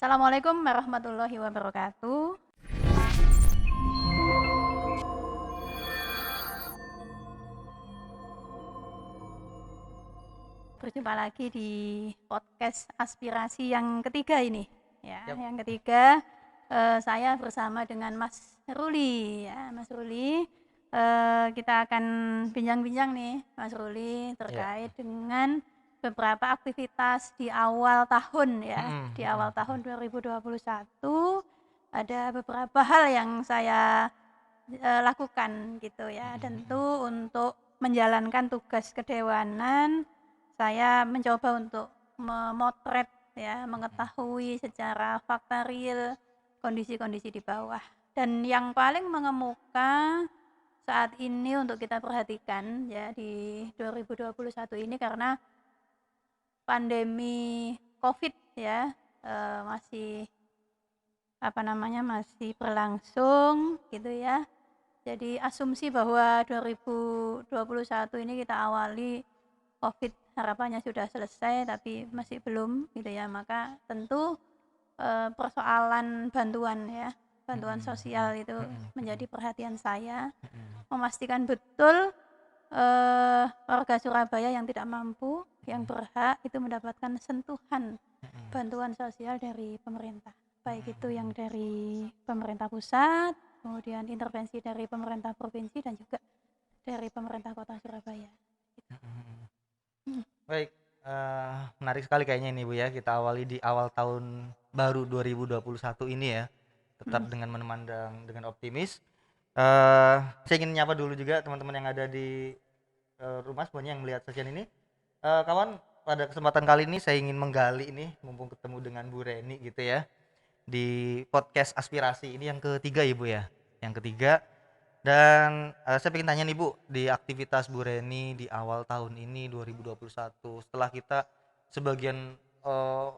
Assalamualaikum warahmatullahi wabarakatuh. Berjumpa lagi di podcast aspirasi yang ketiga ini. Ya, Yap. yang ketiga saya bersama dengan Mas Ruli. Ya, Mas Ruli, kita akan bincang-bincang nih, Mas Ruli, Iya. terkait dengan beberapa aktivitas di awal tahun ya. Mhm Di mhm awal mhm. tahun 2021 ada beberapa hal yang saya lakukan gitu ya. Mhm mhm. Tentu untuk menjalankan tugas kedewanan, saya mencoba untuk memotret ya, Mhm. mengetahui secara fakta real kondisi-kondisi di bawah. Dan yang paling mengemuka saat ini untuk kita perhatikan ya di 2021 ini karena pandemi Covid ya, masih masih berlangsung gitu ya. Jadi asumsi bahwa 2021 ini kita awali Covid harapannya sudah selesai tapi masih belum gitu ya. Maka tentu persoalan bantuan ya, bantuan Mhm sosial itu mhm menjadi mhm perhatian saya, mhm memastikan betul warga Surabaya yang tidak mampu, yang mhm berhak itu mendapatkan sentuhan mhm bantuan sosial dari pemerintah. Baik itu yang mhm dari pemerintah pusat, kemudian intervensi dari pemerintah provinsi dan juga dari pemerintah Kota Surabaya. Gitu. mhm mhm. Mhm. Baik, menarik sekali kayaknya ini Bu ya, kita awali di awal tahun baru 2021 ini ya, tetap Mhm. dengan memandang dengan optimis. Saya ingin nyapa dulu juga teman-teman yang ada di, rumah semuanya yang melihat sajian ini. Kawan, pada kesempatan kali ini saya ingin menggali ini, mumpung ketemu dengan Bu Reni gitu ya, di podcast aspirasi ini yang ketiga ya Bu ya? Yang ketiga. Dan, saya pengen tanya nih Bu, di aktivitas Bu Reni di awal tahun ini 2021 setelah kita sebagian,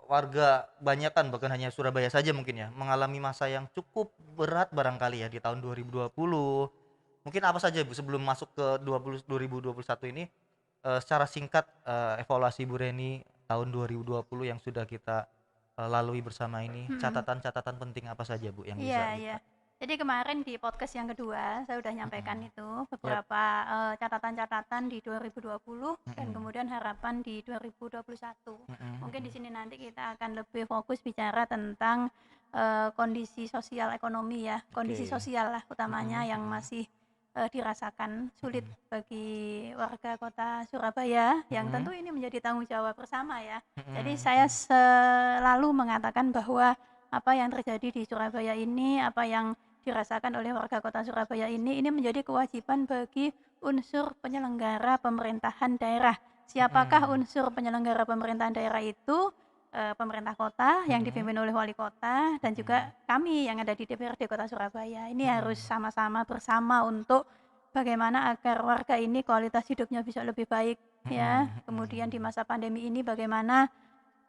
warga banyakan bahkan hanya Surabaya saja mungkin ya, mengalami masa yang cukup berat barangkali ya di tahun 2020. Mungkin apa saja Bu sebelum masuk ke 2021 ini, secara singkat, evaluasi Bu Reni tahun 2020 yang sudah kita, lalui bersama ini, Mhm. catatan-catatan penting apa saja Bu yang Iya bisa iya. kita. Jadi kemarin di podcast yang kedua saya udah nyampaikan Mhm. itu Yap. beberapa, catatan-catatan di 2020 dan Mhm. kemudian harapan di 2021. Mhm Mungkin di mhm. sini nanti kita akan lebih fokus bicara tentang, kondisi sosial ekonomi ya, kondisi Oke. sosial lah utamanya Mhm yang mhm. masih, dirasakan sulit Mhm. bagi warga Kota Surabaya yang tentu Mhm. ini menjadi tanggung jawab bersama ya. Jadi Mhm saya mhm. selalu mengatakan bahwa apa yang terjadi di Surabaya ini, apa yang dirasakan oleh warga Kota Surabaya ini menjadi kewajiban bagi unsur penyelenggara pemerintahan daerah. Siapakah Mhm. unsur penyelenggara pemerintahan daerah itu? Pemerintah kota yang Mhm. dipimpin oleh wali kota dan Mhm. juga kami yang ada di DPRD Kota Surabaya. Ini harus Mhm. sama-sama bersama untuk bagaimana agar warga ini kualitas hidupnya bisa lebih baik ya. Mhm Kemudian di mhm. masa pandemi ini bagaimana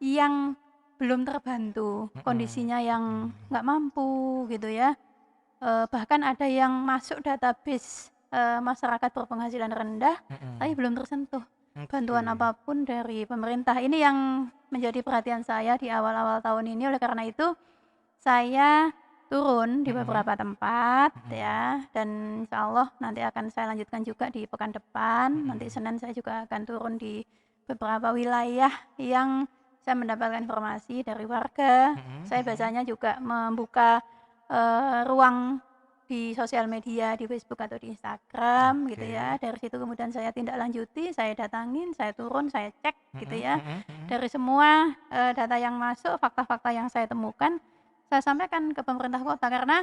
yang belum terbantu, Mhm. kondisinya yang Mhm. nggak mampu gitu ya, bahkan ada yang masuk database, masyarakat berpenghasilan rendah, tapi Mhm. belum tersentuh bantuan Oke. apapun dari pemerintah. Ini yang menjadi perhatian saya di awal-awal tahun ini, oleh karena itu saya turun di Mhm. beberapa tempat Mhm. ya, dan insyaallah nanti akan saya lanjutkan juga di pekan depan. Nanti Mhm. Senin saya juga akan turun di beberapa wilayah yang saya mendapatkan informasi dari warga. Mhm Saya mhm. biasanya juga membuka, ruang di sosial media, di Facebook atau di Instagram gitu ya. Oke. Dari situ kemudian saya tindak lanjuti, saya datangin, saya turun, saya cek gitu Mhm ya. mhm mhm. Dari semua, data yang masuk, fakta-fakta yang saya temukan, saya sampaikan ke pemerintah kota karena,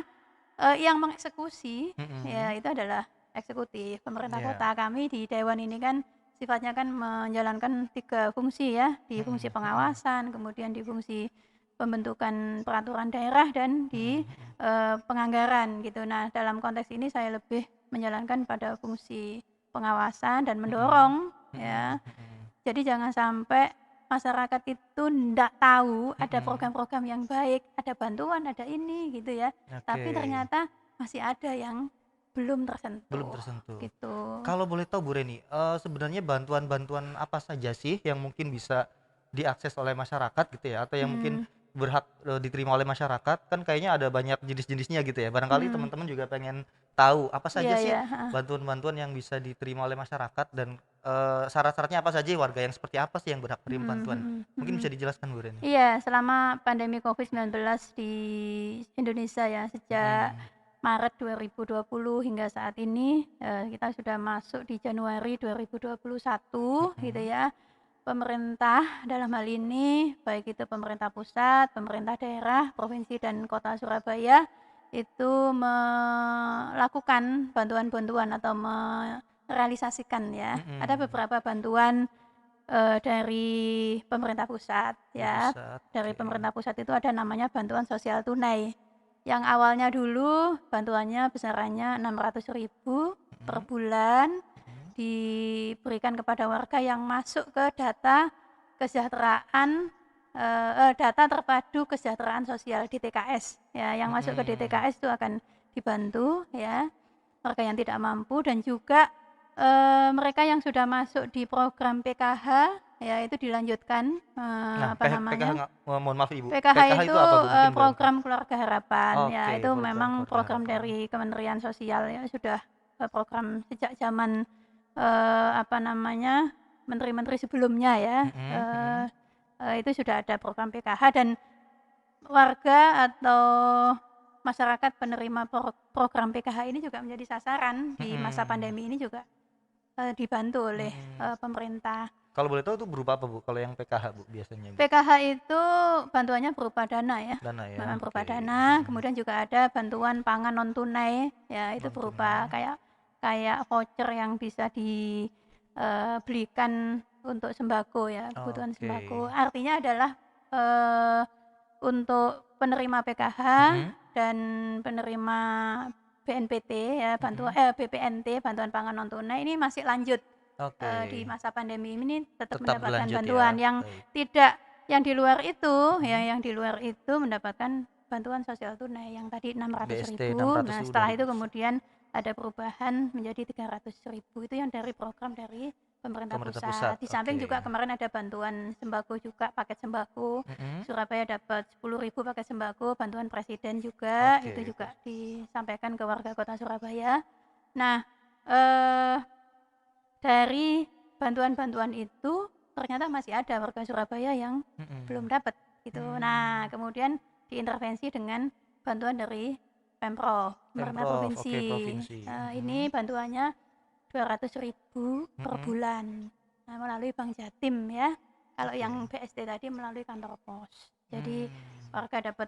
yang mengeksekusi ya Mhm. itu adalah eksekutif. Pemerintah Iya. kota kami di dewan ini kan sifatnya kan menjalankan 3 fungsi ya, di fungsi Mhm mhm. pengawasan, kemudian di fungsi pembentukan peraturan daerah dan di, Mhm mhm. penganggaran gitu. Nah, dalam konteks ini saya lebih menjalankan pada fungsi pengawasan dan Mhm. mendorong Mhm ya. mhm. Jadi jangan sampai masyarakat itu ndak tahu ada Mhm. program-program yang baik, ada bantuan, ada ini gitu ya, Oke. tapi ternyata masih ada yang belum Belum tersentuh, tersentuh. gitu. Kalau boleh tahu Bu Reni, sebenarnya bantuan-bantuan apa saja sih yang mungkin bisa diakses oleh masyarakat gitu ya, atau yang mungkin Mhm. berhak diterima oleh masyarakat, kan kayaknya ada banyak jenis-jenisnya gitu ya. Barangkali Hmm, teman-teman juga pengen tahu apa iya saja sih ya, heeh. bantuan-bantuan yang bisa diterima oleh masyarakat dan syarat-syaratnya apa saja, warga yang seperti apa sih yang berhak terima Mhm, bantuan? mhm, Mungkin mhm. bisa dijelaskan Bu Reni? Iya, selama pandemi COVID-19 di Indonesia ya, sejak Mhm, Maret 2020 hingga saat ini, kita sudah masuk di Januari 2021 gitu mhm, ya. Pemerintah dalam hal ini, baik itu pemerintah pusat, pemerintah daerah, provinsi dan kota Surabaya, itu melakukan bantuan-bantuan atau merealisasikan ya. Ada mhm. beberapa bantuan dari pemerintah pusat Dari ya. pusat, Dari oke. pemerintah pusat itu ada namanya bantuan sosial tunai. Yang awalnya dulu bantuannya besarannya 600.000 per Mhm, bulan mhm. diberikan kepada warga yang masuk ke data kesejahteraan data terpadu kesejahteraan sosial DTKS ya. Yang masuk ke Mhm. DTKS itu akan dibantu ya, warga yang tidak mampu dan juga mereka yang sudah masuk di program PKH ya itu dilanjutkan, Nah, apa PKH namanya, nggak mohon maaf Ibu, PKH PKH itu, itu apa Bu? Mungkin boleh tahu? program Keluarga Harapan ya, Oke, itu program memang keluarga program harapan. dari Kementerian Sosial ya, sudah, program sejak zaman, apa namanya, menteri-menteri sebelumnya ya, Mhm, mhm. itu sudah ada program PKH dan warga atau masyarakat penerima program PKH ini juga menjadi sasaran di masa Mhm, pandemi ini juga dibantu oleh, mhm. pemerintah. Kalau boleh tahu itu berupa apa Bu, kalau yang PKH Bu biasanya Bu? PKH itu bantuannya berupa dana ya, Dana ya? memang berupa Oke, dana, mhm. kemudian juga ada bantuan pangan non tunai, ya itu Non berupa tunai. kayak kayak voucher yang bisa belikan untuk sembako ya, kebutuhan Oke. sembako. Artinya adalah, eee, untuk penerima PKH Mhm, dan penerima BNPT ya, mhm. BPNT, bantuan pangan non tunai ini masih lanjut. Oke, Di masa pandemi ini tetap tetap mendapatkan berlanjut bantuan ya? yang Baik. tidak yang di luar itu ya, Mhm. yang di luar itu mendapatkan bantuan sosial tunai yang tadi BST 600.000. 600 Nah, itu udah setelah itu bisa. kemudian ada perubahan menjadi 300.000. Itu yang dari program dari pemerintah Pemerintah pusat. pusat, Di samping oke. juga kemarin ada bantuan sembako juga, paket sembako. Mhm, Surabaya dapat 10.000 paket sembako, bantuan presiden juga, itu oke. juga disampaikan ke warga kota Surabaya. Nah, eh dari bantuan-bantuan itu, ternyata masih ada warga Surabaya yang belum Mhm. dapat, gitu. Nah, Mmm, kemudian diintervensi dengan bantuan dari Pemprov, pemerintah Pemprov, oke provinsi. provinsi, Ini mhm, bantuannya 200.000 per mhm, bulan, melalui Bank Jatim ya. Kalau oke. yang BSD tadi melalui kantor pos. Jadi Mmm, warga dapat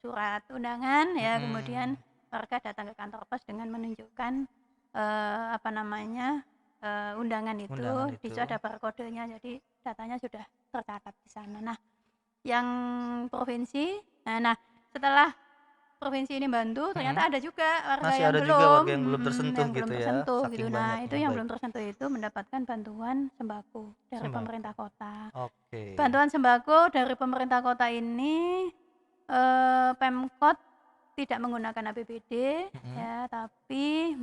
surat undangan ya, kemudian mhm, warga datang ke kantor pos dengan menunjukkan, apa namanya, undangan itu, undangan di itu, situ ada barcode-nya, jadi datanya sudah tercatat di sana. Nah, yang provinsi nah setelah provinsi ini bantu, mhm, ternyata ada juga warga masih yang ada juga belum, warga yang belum tersentuh yang belum gitu ya, tersentuh gitu. saking Nah, itu banyaknya, yang baik. belum tersentuh itu mendapatkan bantuan sembako dari Sembako, pemerintah kota. oke, Bantuan sembako dari pemerintah kota ini, Pemkot tidak menggunakan APBD mhm, ya, tapi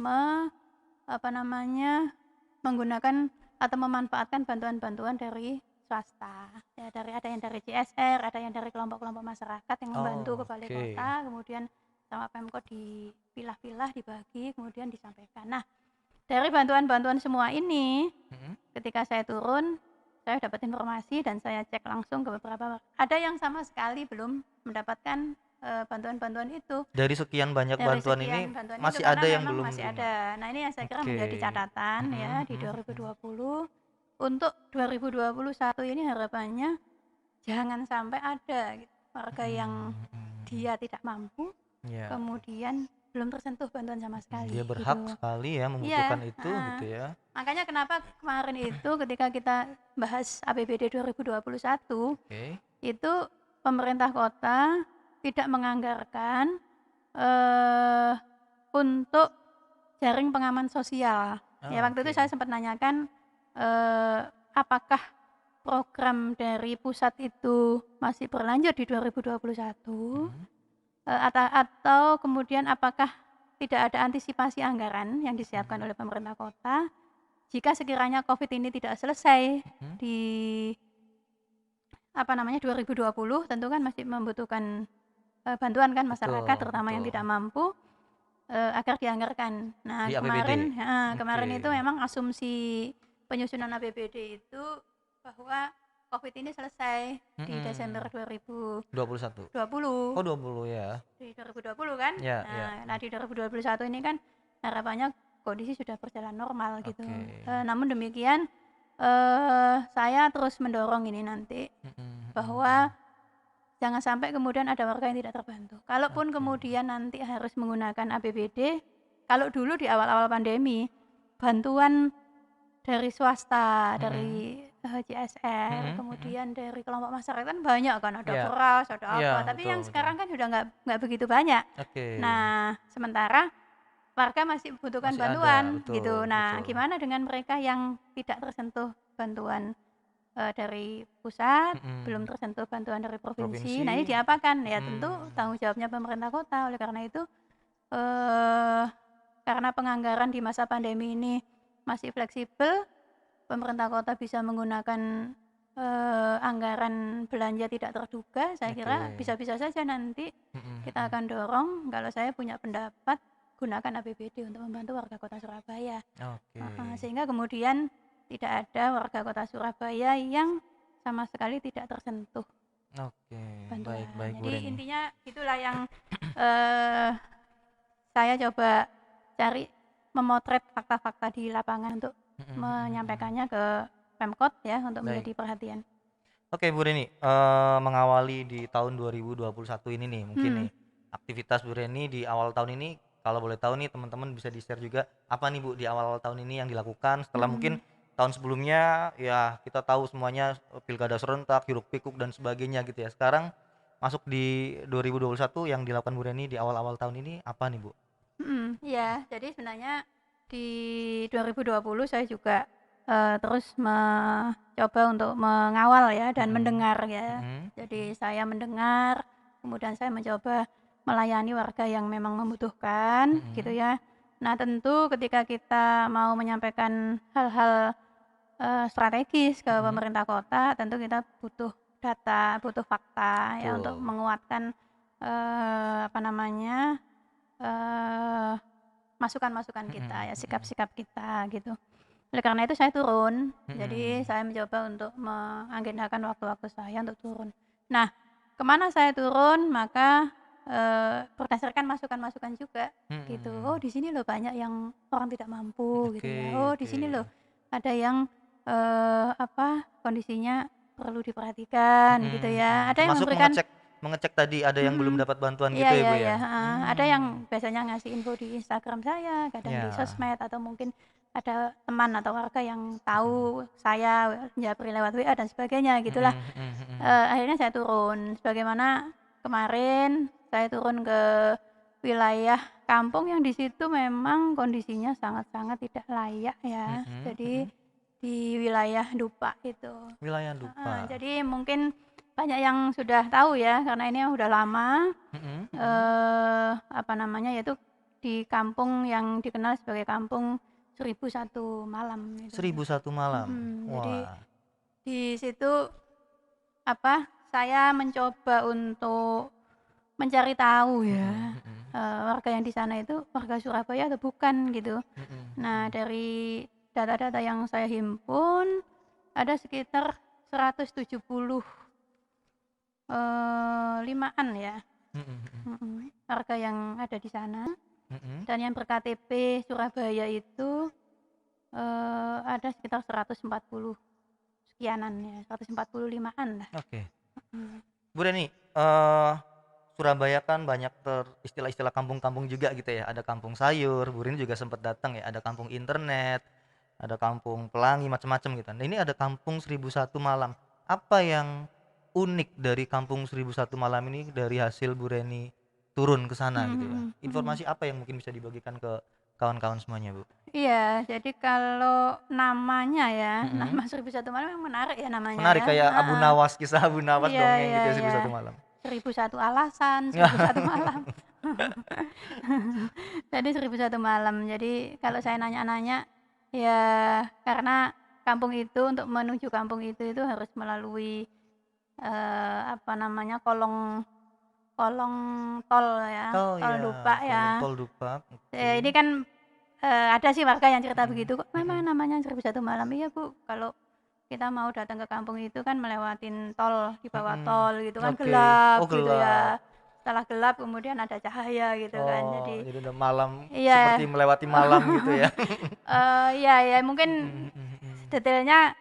apa namanya, menggunakan atau memanfaatkan bantuan-bantuan dari swasta. Ya ada yang dari CSR, ada yang dari kelompok-kelompok masyarakat yang membantu ke balai oke, kota, kemudian sama Pemkot dipilah-pilah, dibagi, kemudian disampaikan. Nah, dari bantuan-bantuan semua ini, mhm. ketika saya turun, saya dapat informasi dan saya cek langsung ke beberapa, ada yang sama sekali belum mendapatkan, bantuan-bantuan itu. Dari sekian banyak Dari bantuan sekian ini, bantuan itu masih karena ada yang memang belum masih nerima? ada. Nah, ini yang saya kira Oke, menjadi catatan ya mhm, di mhm, mhm. 2020. Untuk 2021 ini harapannya jangan sampai ada gitu, warga yang Mhm, mhm. dia tidak mampu, Iya, kemudian belum tersentuh bantuan sama sekali dia berhak gitu. sekali ya Iya, membutuhkan itu gitu ya. makanya kenapa kemarin itu ketika kita bahas APBD 2021, Oke, itu pemerintah kota tidak menganggarkan, eee, untuk jaring pengaman sosial. Ya oh, waktu itu oke, saya sempat nanyakan, apakah program dari pusat itu masih berlanjut di 2021, mhm, atau kemudian apakah tidak ada antisipasi anggaran yang disiapkan mhm, oleh pemerintah kota, jika sekiranya Covid ini tidak selesai mhm, di apa namanya, 2020 tentu kan masih membutuhkan, bantuan kan masyarakat Betul terutama yang betul. tidak mampu, agar dianggarkan. Nah Di APBD? kemarin heeh, Oke. kemarin itu memang asumsi penyusunan APBD itu bahwa Covid ini selesai di Desember Mhm. 21? 2020. Oh 20 ya? Di 2020 kan? Ya ya. Nah di 2021 ini kan harapannya kondisi sudah berjalan normal gitu. Oke. Namun demikian, saya terus mendorong ini nanti Mhm mhm bahwa mhm. jangan sampai kemudian ada warga yang tidak terbantu. Kalaupun Oke. kemudian nanti harus menggunakan APBD, kalau dulu di awal-awal pandemi, bantuan dari swasta, Mhm. dari, CSR, Mhm mhm. kemudian dari kelompok masyarakat kan banyak kan, ada Iya. beras, ada Iya, apa, tapi betul yang betul. sekarang kan sudah nggak begitu banyak. Oke. Nah, sementara warga masih membutuhkan Masih ada, bantuan gitu. betul Nah, betul. gimana dengan mereka yang tidak tersentuh bantuan, dari pusat, belum Mhm. tersentuh bantuan dari provinsi. Nah, ini Provinsi diapakan? Ya tentu mhm. tanggung jawabnya pemerintah kota. Oleh karena itu, eee, karena penganggaran di masa pandemi ini masih fleksibel, pemerintah kota bisa menggunakan, anggaran belanja tidak terduga, saya kira Oke. bisa-bisa saja nanti Mhm kita mhm. akan dorong kalau saya punya pendapat, gunakan APBD untuk membantu warga kota Surabaya. Oke. Heeh, sehingga kemudian tidak ada warga kota Surabaya yang sama sekali tidak tersentuh Oke. Baik bantuan. baik Bu Jadi Reni. intinya itulah yang, eee, saya coba cari, memotret fakta-fakta di lapangan untuk Mhm mhm mhm. menyampaikannya ke Pemkot ya, untuk Baik. menjadi perhatian. Oke Bu Reni, mengawali di tahun 2021 ini nih mungkin Hmm, nih, aktivitas Bu Reni di awal tahun ini kalau boleh tahu nih teman-teman bisa di-share juga apa nih Bu di awal-awal tahun ini yang dilakukan setelah mungkin mhm, tahun sebelumnya ya kita tahu semuanya, pilkada serentak, hiruk-pikuk dan sebagainya gitu ya. Sekarang masuk di 2021 yang dilakukan Bu Reni di awal-awal tahun ini apa nih Bu? iya. Jadi sebenarnya di 2020 saya juga, terus mencoba untuk mengawal ya dan Mhm, mendengar ya. mhm, Jadi saya mendengar, kemudian saya mencoba melayani warga yang memang membutuhkan gitu mhm, ya. Nah tentu ketika kita mau menyampaikan hal-hal, strategis ke mhm, pemerintah kota, tentu kita butuh data, butuh fakta ya untuk betul, menguatkan, apa namanya, eee masukan-masukan kita mhm ya, mhm, sikap-sikap kita gitu. Oleh karena itu saya turun, jadi mhm, saya mencoba untuk mengagendakan waktu-waktu saya untuk turun. Nah, kemana saya turun maka, berdasarkan masukan-masukan juga gitu, "Oh mhm, di sini loh banyak yang orang tidak mampu," gitu oke ya, "Oh di oke, sini loh ada yang, apa, kondisinya perlu diperhatikan," gitu mhm mhm, ya. Ada yang termasuk memberikan mengecek mengecek tadi ada yang belum Mhm. dapat bantuan Iya gitu ya, iya Bu, iya, ya? heeh. Ada yang Mmm, biasanya ngasih info di Instagram saya, kadang di ya, sosmed, atau mungkin ada teman atau warga yang mhm, tahu saya japri lewat WA dan sebagainya, gitulah. mhm mhm mhm, Akhirnya saya turun, sebagaimana kemarin saya turun ke wilayah kampung yang di situ memang kondisinya sangat-sangat tidak layak ya. mhm Jadi mhm, di wilayah Dupak itu. wilayah Heeh, Dupa, jadi mungkin banyak yang sudah tahu ya, karena ini udah lama, mhm mhm, apa namanya, yaitu di kampung yang dikenal sebagai Kampung 1001 Malam itu. 1001 Malam, Jadi wah, di situ, apa, saya mencoba untuk mencari tahu mhm ya, mhm, warga yang di sana itu warga Surabaya atau bukan gitu. mhm Nah, mhm, dari data-data yang saya himpun, ada sekitar 170, limaan ya, mhm mhm, warga yang ada di sana, mhm, dan yang ber-KTP Surabaya itu, ada sekitar 140 sekianan ya, 145-an lah. oke. Mhm, Bu Reni, Surabaya kan banyak istilah-istilah kampung-kampung juga gitu ya, ada kampung sayur, Bu Reni juga sempat datang ya, ada kampung internet, ada kampung pelangi, macam-macam gitu. Nah, ini ada kampung 1001 Malam. Apa yang unik dari kampung 1001 Malam ini dari hasil Bu Reni turun ke sana gitu ya? mhm mhm mhm. Informasi apa yang mungkin bisa dibagikan ke kawan-kawan semuanya, Bu? Iya, jadi kalau namanya ya, Mhm. nama 1001 Malam memang menarik ya namanya Menarik ya, kayak Abu heeh. Nawas, kisah Abu Nawas, Iya dongeng iya gitu ya, iya, 1001 Malam. 1001 alasan, 1001 malam. Jadi 1001 malam. Jadi kalau saya nanya-nanya, ya karena kampung itu, untuk menuju kampung itu harus melalui, apa namanya, kolong kolong tol ya, Oh tol ya, Dupak kolong ya. tol Dupak. Oke. Ini kan, ada sih warga yang cerita Mm-mm, begitu, "Kok mm-mm. memang namanya 1001 Malam?" "Iya Bu, kalau kita mau datang ke kampung itu kan melewatin tol, di bawah Mm-mm. tol gitu kan, Oke. Oh gelap gitu gelap. ya. Setelah gelap kemudian ada cahaya gitu kan. Oh, Jadi jadi udah malam, seperti iya, melewati malam gitu ya. iya ya mungkin Mm-mm, mm-mm, detailnya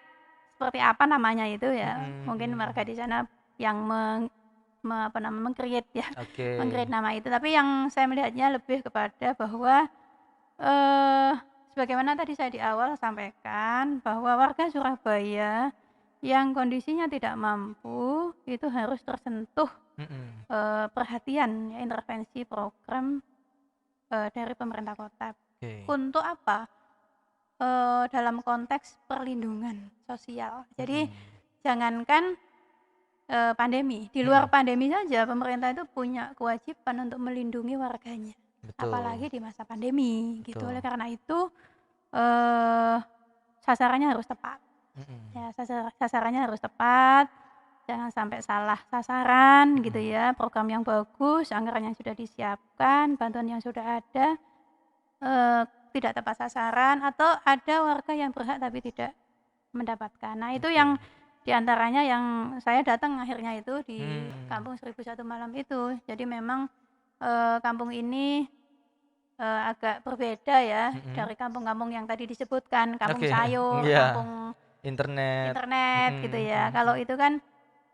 seperti apa namanya itu ya, mm-mm, mungkin warga mm-mm. di sana yang apa namanya, meng-create ya, Oke. meng-create nama itu. Tapi yang saya melihatnya lebih kepada bahwa, eee, sebagaimana tadi saya di awal sampaikan bahwa warga Surabaya yang kondisinya tidak mampu itu harus tersentuh, Mm-mm. perhatian ya, intervensi program, dari pemerintah kota. Oke. Untuk apa? Dalam konteks perlindungan sosial. Jadi Mm-mm. jangankan, pandemi, di luar Mm-mm. pandemi saja pemerintah itu punya kewajiban untuk melindungi warganya, Betul, apalagi di masa pandemi gitu. betul. Oleh karena itu, eee, sasarannya harus tepat, Mm-mm. ya sasarannya harus tepat, jangan sampai salah sasaran gitu Mm-mm. ya, program yang bagus, anggaran yang sudah disiapkan, bantuan yang sudah ada, eee, tidak tepat sasaran atau ada warga yang berhak tapi tidak mendapatkan. Nah, itu yang Oke. di antaranya yang saya datang akhirnya itu di Hmm. kampung 1001 Malam itu. Jadi memang, kampung ini, agak berbeda ya Mm-mm. dari kampung-kampung yang tadi disebutkan, kampung Oke. sayur, Ya, kampung internet. internet gitu Mm-mm, ya. Kalau mm-mm. itu kan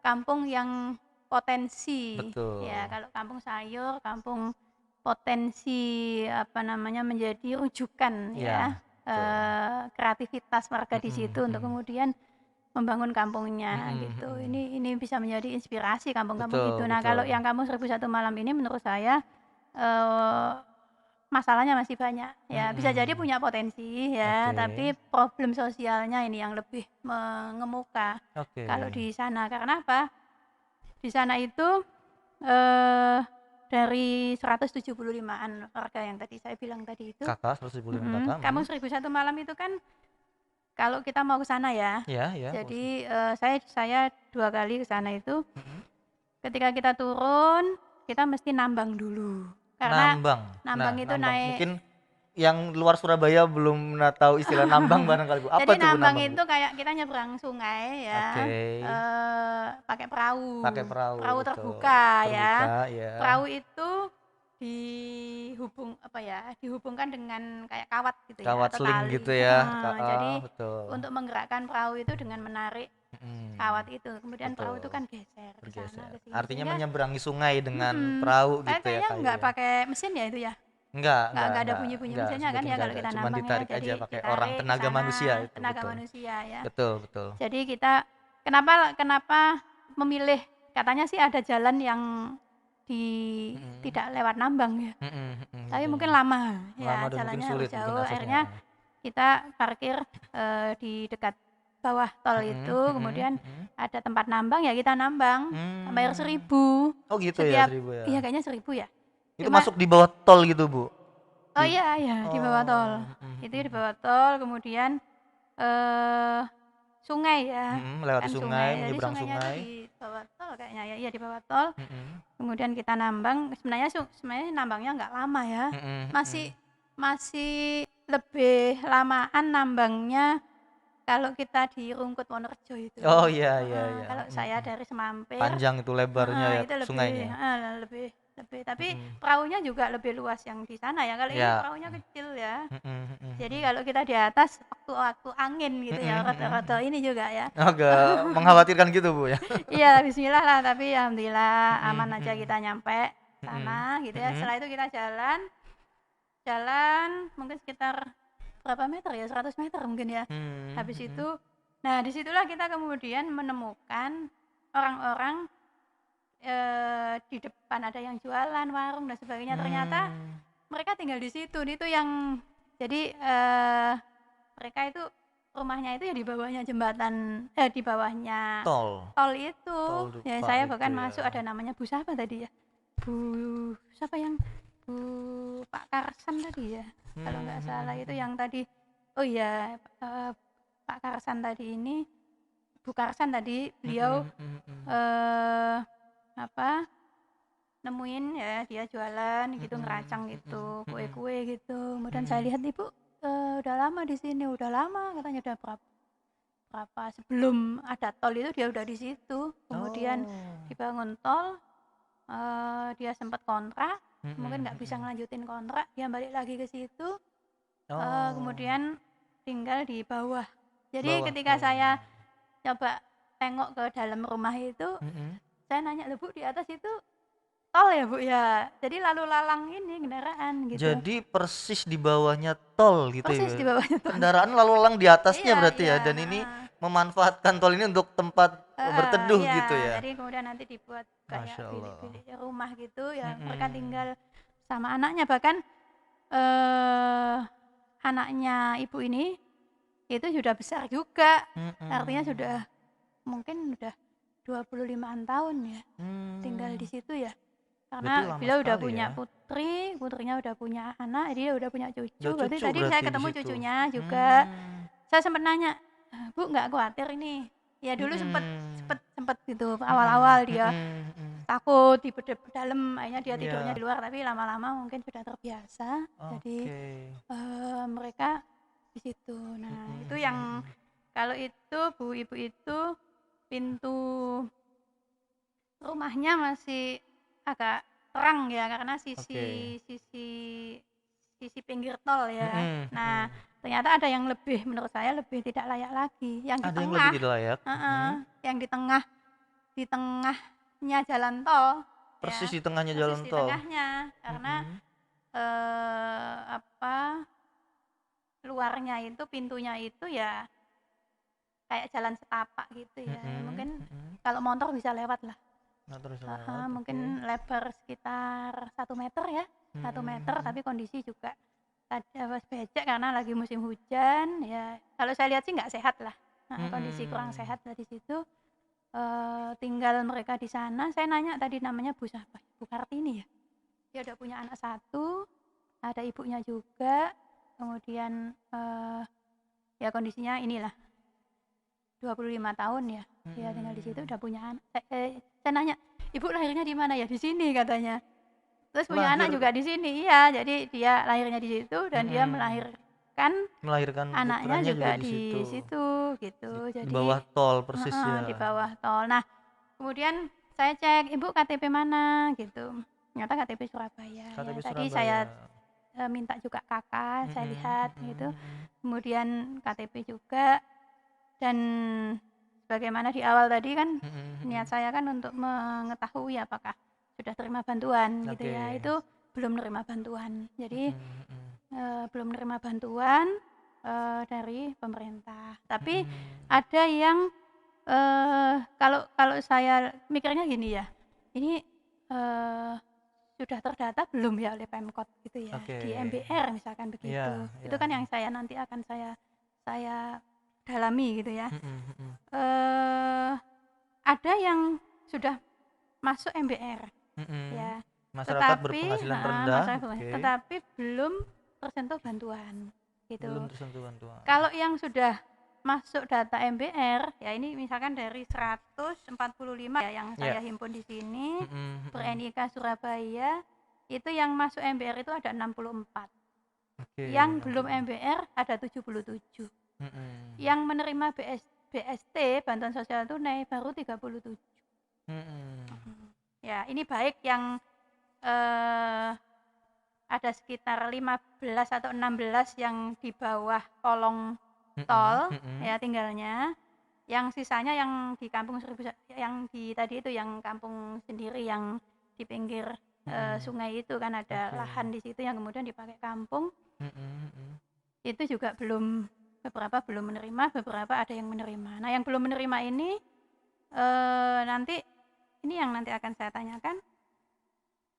kampung yang potensi, ya Betul, kalau kampung sayur, kampung potensi apa namanya, menjadi rujukan ya, ya, betul. kreativitas warga di Mm-mm, situ untuk mm-mm. kemudian membangun kampungnya Mm-mm, gitu. mm-mm. Ini bisa menjadi inspirasi kampung-kampung itu. Betul, Nah, kalau betul. yang kampung 1001 Malam ini menurut saya, eee, masalahnya masih banyak ya. Bisa jadi Mm-mm. punya potensi ya, Oke, tapi problem sosialnya ini yang lebih mengemuka oke. kalau di sana. Karena apa? Di sana itu, eee, dari 175-an warga yang tadi saya bilang tadi itu, Kakak, 175 kakak. kampung 1001 Malam itu kan kalau kita mau ke sana ya, Ya, ya. jadi, saya 2 kali ke sana itu, Mm-mm. ketika kita turun, kita mesti nambang dulu. Karena Nambang. Nah, nambang itu nambang. naik. Mungkin yang luar Surabaya belum tahu istilah nambang barangkali Bu. Jadi Apa tuh Bu nambang nambang Bu? itu kayak kita nyebrang sungai Oke. ya, pakai Pakai perahu, perahu, perahu betul. terbuka ya. Terbuka, ya. Perahu itu dihubungkan dengan kayak kawat gitu ya Kawat atau seling gitu tali, ya. heeh. Jadi Betul. untuk menggerakkan perahu itu dengan menarik Mm, kawat itu, kemudian perahu itu betul. kan geser ke sana Bergeser. ke sini Artinya sehingga menyeberangi sungai dengan mhm, perahu gitu ya, kayaknya kayu nggak ya. pakai mesin ya itu ya? Nggak ada bunyi-bunyi Enggak, mesinnya kan sebutin ya enggak kalau ada. kita Cuman nambang ya, ditarik aja jadi pakai orang ditarik ke tenaga manusia sana, itu, tenaga betul. manusia ya. Betul, betul. Jadi kita kenapa kenapa memilih katanya sih ada jalan yang di Mm-mm. tidak lewat Nambang ya, Mm-mm, mm-mm, tapi mungkin katanya. lama Lama ya, dan mungkin jalannya harus sulit mungkin jauh, aksesnya. akhirnya kita parkir, di dekat bawah tol Mm-mm, itu, mm-mm, kemudian mm-mm. ada tempat nambang, ya kita nambang, bayar Hmm. 1.000 Oh gitu ya, setiap, 1.000 iya ya. kayaknya 1.000 ya, Itu cuma masuk di bawah tol gitu, Bu? oh Di iya iya di bawah tol, Oh, itu di mm-mm. bawah tol, kemudian, eee, sungai ya, Mm-mm, melewati kan sungai, sungai, jadi menyeberang sungainya itu sungai. di bawah tol kayaknya ya, iya di bawah tol. Mm-mm, Kemudian kita nambang, sebenarnya nambangnya nggak lama ya, mm-mm, masih mm-mm. masih lebih lamaan nambangnya kalau kita di Rungkut Wonorejo itu, Oh iya, iya, heeh, iya. kalau saya Mm-mm. dari Semampir, Panjang itu lebarnya heeh, ya itu lebih sungainya. heeh, lebih lebih tapi Mm-mm. perahunya juga lebih luas yang di sana ya, kalau ini Ya. perahunya kecil ya. Mm-mm, Jadi mm-mm, kalau kita di atas waktu-waktu angin gitu ya, mm-mm, rada-rada mm-mm. ini juga ya. Agak mengkhawatirkan gitu, Bu ya. Iya, bismillah lah, tapi alhamdulillah Mm-mm, aman aja mm-mm, kita nyampe mm-mm, sana gitu ya. mm-mm. Setelah itu kita jalan, jalan mungkin sekitar berapa meter ya, 100 meter mungkin ya. Hmm, Habis mm-mm. itu, nah disitulah kita kemudian menemukan orang-orang, di depan ada yang jualan, warung dan sebagainya. Ternyata Hmm, mereka tinggal di situ. Itu yang jadi, mereka itu rumahnya itu ya di bawahnya jembatan, di bawahnya tol, tol itu. tol Ya Dupak saya itu bahkan ya. masuk ada namanya Bu siapa tadi ya? Bu siapa yang Bu Pak Karsan tadi ya? Kalau Hmm, nggak hmm, salah hmm, itu hmm. yang tadi, oh iya, Pak Karsan tadi ini Bu Karsan tadi beliau Mhm, mhm, apa nemuin ya dia jualan gitu mhm, ngeracang mhm, gitu mhm, kue-kue gitu. Kemudian saya mhm. lihat ibu udah lama di sini, udah lama katanya udah berapa sebelum ada tol itu dia udah di situ. Kemudian Oh. dibangun tol, dia sempat kontrak, mungkin Mhm, nggak bisa mhm. ngelanjutin kontrak, dia balik lagi ke situ. Oh, Kemudian tinggal di bawah. Jadi bawah ketika tol. saya coba tengok ke dalam rumah itu, Mhm. saya nanya, "Loh Bu, di atas itu tol ya Bu ya?" Jadi lalu lalang ini kendaraan gitu. Jadi persis di bawahnya tol gitu Persis ya. di bawahnya tol. Kendaraan lalu lalang di atasnya Iya berarti iya, ya, dan ini heeh. memanfaatkan tol ini untuk tempat Heeh, berteduh iya. gitu ya. Jadi kemudian nanti dibuat kayak Masya Allah. bilik-bilik rumah gitu ya. Mereka Mhm. tinggal sama anaknya, bahkan eh anaknya ibu ini itu sudah besar juga. Artinya Mhm. sudah mungkin udah 25-an tahun ya tinggal di Hmm. situ ya. Berarti Karena lama beliau udah sekali punya ya. putri, putrinya udah punya anak, dia udah punya cucu. Udah Berarti cucu tadi saya berarti di ketemu situ. cucunya juga. Hmm. Saya sempat nanya, Bu nggak khawatir ini? Ya dulu sempet Mhm. sempet sempet gitu Mhm. awal-awal dia Mhm. Mhm. takut di dalam, akhirnya dia tidurnya di Iya. luar, tapi lama-lama mungkin sudah terbiasa. Jadi Oke. mereka di situ. Nah, Mhm. itu yang Mhm. kalau itu Bu Ibu itu pintu rumahnya masih agak terang ya karena Oke. sisi sisi pinggir tol ya. Mhm. Nah, Mhm. ternyata ada yang lebih menurut saya lebih tidak layak lagi, yang di Ada yang lebih tengah, tidak layak. heeh, Mhm. yang di tengahnya jalan tol Persis ya, di tengahnya persis jalan di tol. tengahnya karena Mhm. apa luarnya itu pintunya itu ya kayak jalan setapak gitu ya. Mhm. Mungkin Mhm. kalau motor bisa lewat lah. Nggak terus Heeh, lewat, oke. mungkin lebar sekitar 1 meter ya, satu Mhm. meter Mhm. tapi kondisi juga pas becek karena lagi musim hujan ya, kalau saya lihat sih nggak sehat lah, heeh, kondisi kurang Mhm. sehat dari situ. Tinggal mereka di sana, saya nanya tadi namanya Bu siapa? Bu Kartini ya? Dia udah punya anak satu, ada ibunya juga, kemudian, ya kondisinya inilah 25 tahun ya, dia tinggal di situ Mhm. udah punya anak, saya nanya, "Ibu lahirnya di mana ya?" "Di sini," katanya. Terus punya anak Lahir. juga di sini, iya. Jadi dia lahirnya di situ dan dia Mhm. melahirkan Melahirkan anaknya putranya juga juga di situ. di situ, gitu. Di Jadi bawah tol persis heeh, di ya. bawah tol. Nah, kemudian saya cek, "Ibu KTP mana?" Gitu. Ternyata KTP Surabaya ya. KTP Tadi saya, Surabaya. minta juga kakak, saya Mhm. lihat gitu. Mhm. Mhm. Kemudian KTP juga dan sebagaimana di awal tadi kan Mhm. niat Mhm. saya kan untuk mengetahui apakah sudah terima bantuan gitu ya. Oke. Itu belum nerima bantuan. Jadi Mhm. Mhm. belum menerima bantuan dari pemerintah. Tapi Mhm. ada yang kalau kalau saya mikirnya gini ya, ini eh, sudah terdata belum ya oleh Pemkot gitu ya Oke. di MBR misalkan Iya, begitu. Itu iya. kan yang saya nanti akan saya dalami gitu ya. Mhm. Mhm. eh ada yang sudah masuk MBR Mhm. ya, Masyarakat tetapi berpenghasilan rendah, oke. tetapi belum tersentuh bantuan Belum gitu. tersentuh bantuan. Kalau yang sudah masuk data MBR, ya ini misalkan dari 145 ya yang Ya. saya himpun di sini, Mhm. per Mhm. NIK Surabaya, itu yang masuk MBR itu ada 64. Oke, Yang belum 64. MBR ada 77. Mhm. Yang menerima BST, bantuan sosial tunai, baru 37. Mhm. Ya, ini baik yang eh, ada sekitar 15 atau 16 yang di bawah kolong Mhm. tol Mhm. ya tinggalnya. Yang sisanya yang di kampung yang di tadi itu yang kampung sendiri yang di pinggir Mhm. sungai itu kan ada Oke. lahan di situ yang kemudian dipakai kampung. Mhm. Mhm. Itu juga beberapa belum menerima, beberapa ada yang menerima. Nah, yang belum menerima ini nanti ini yang nanti akan saya tanyakan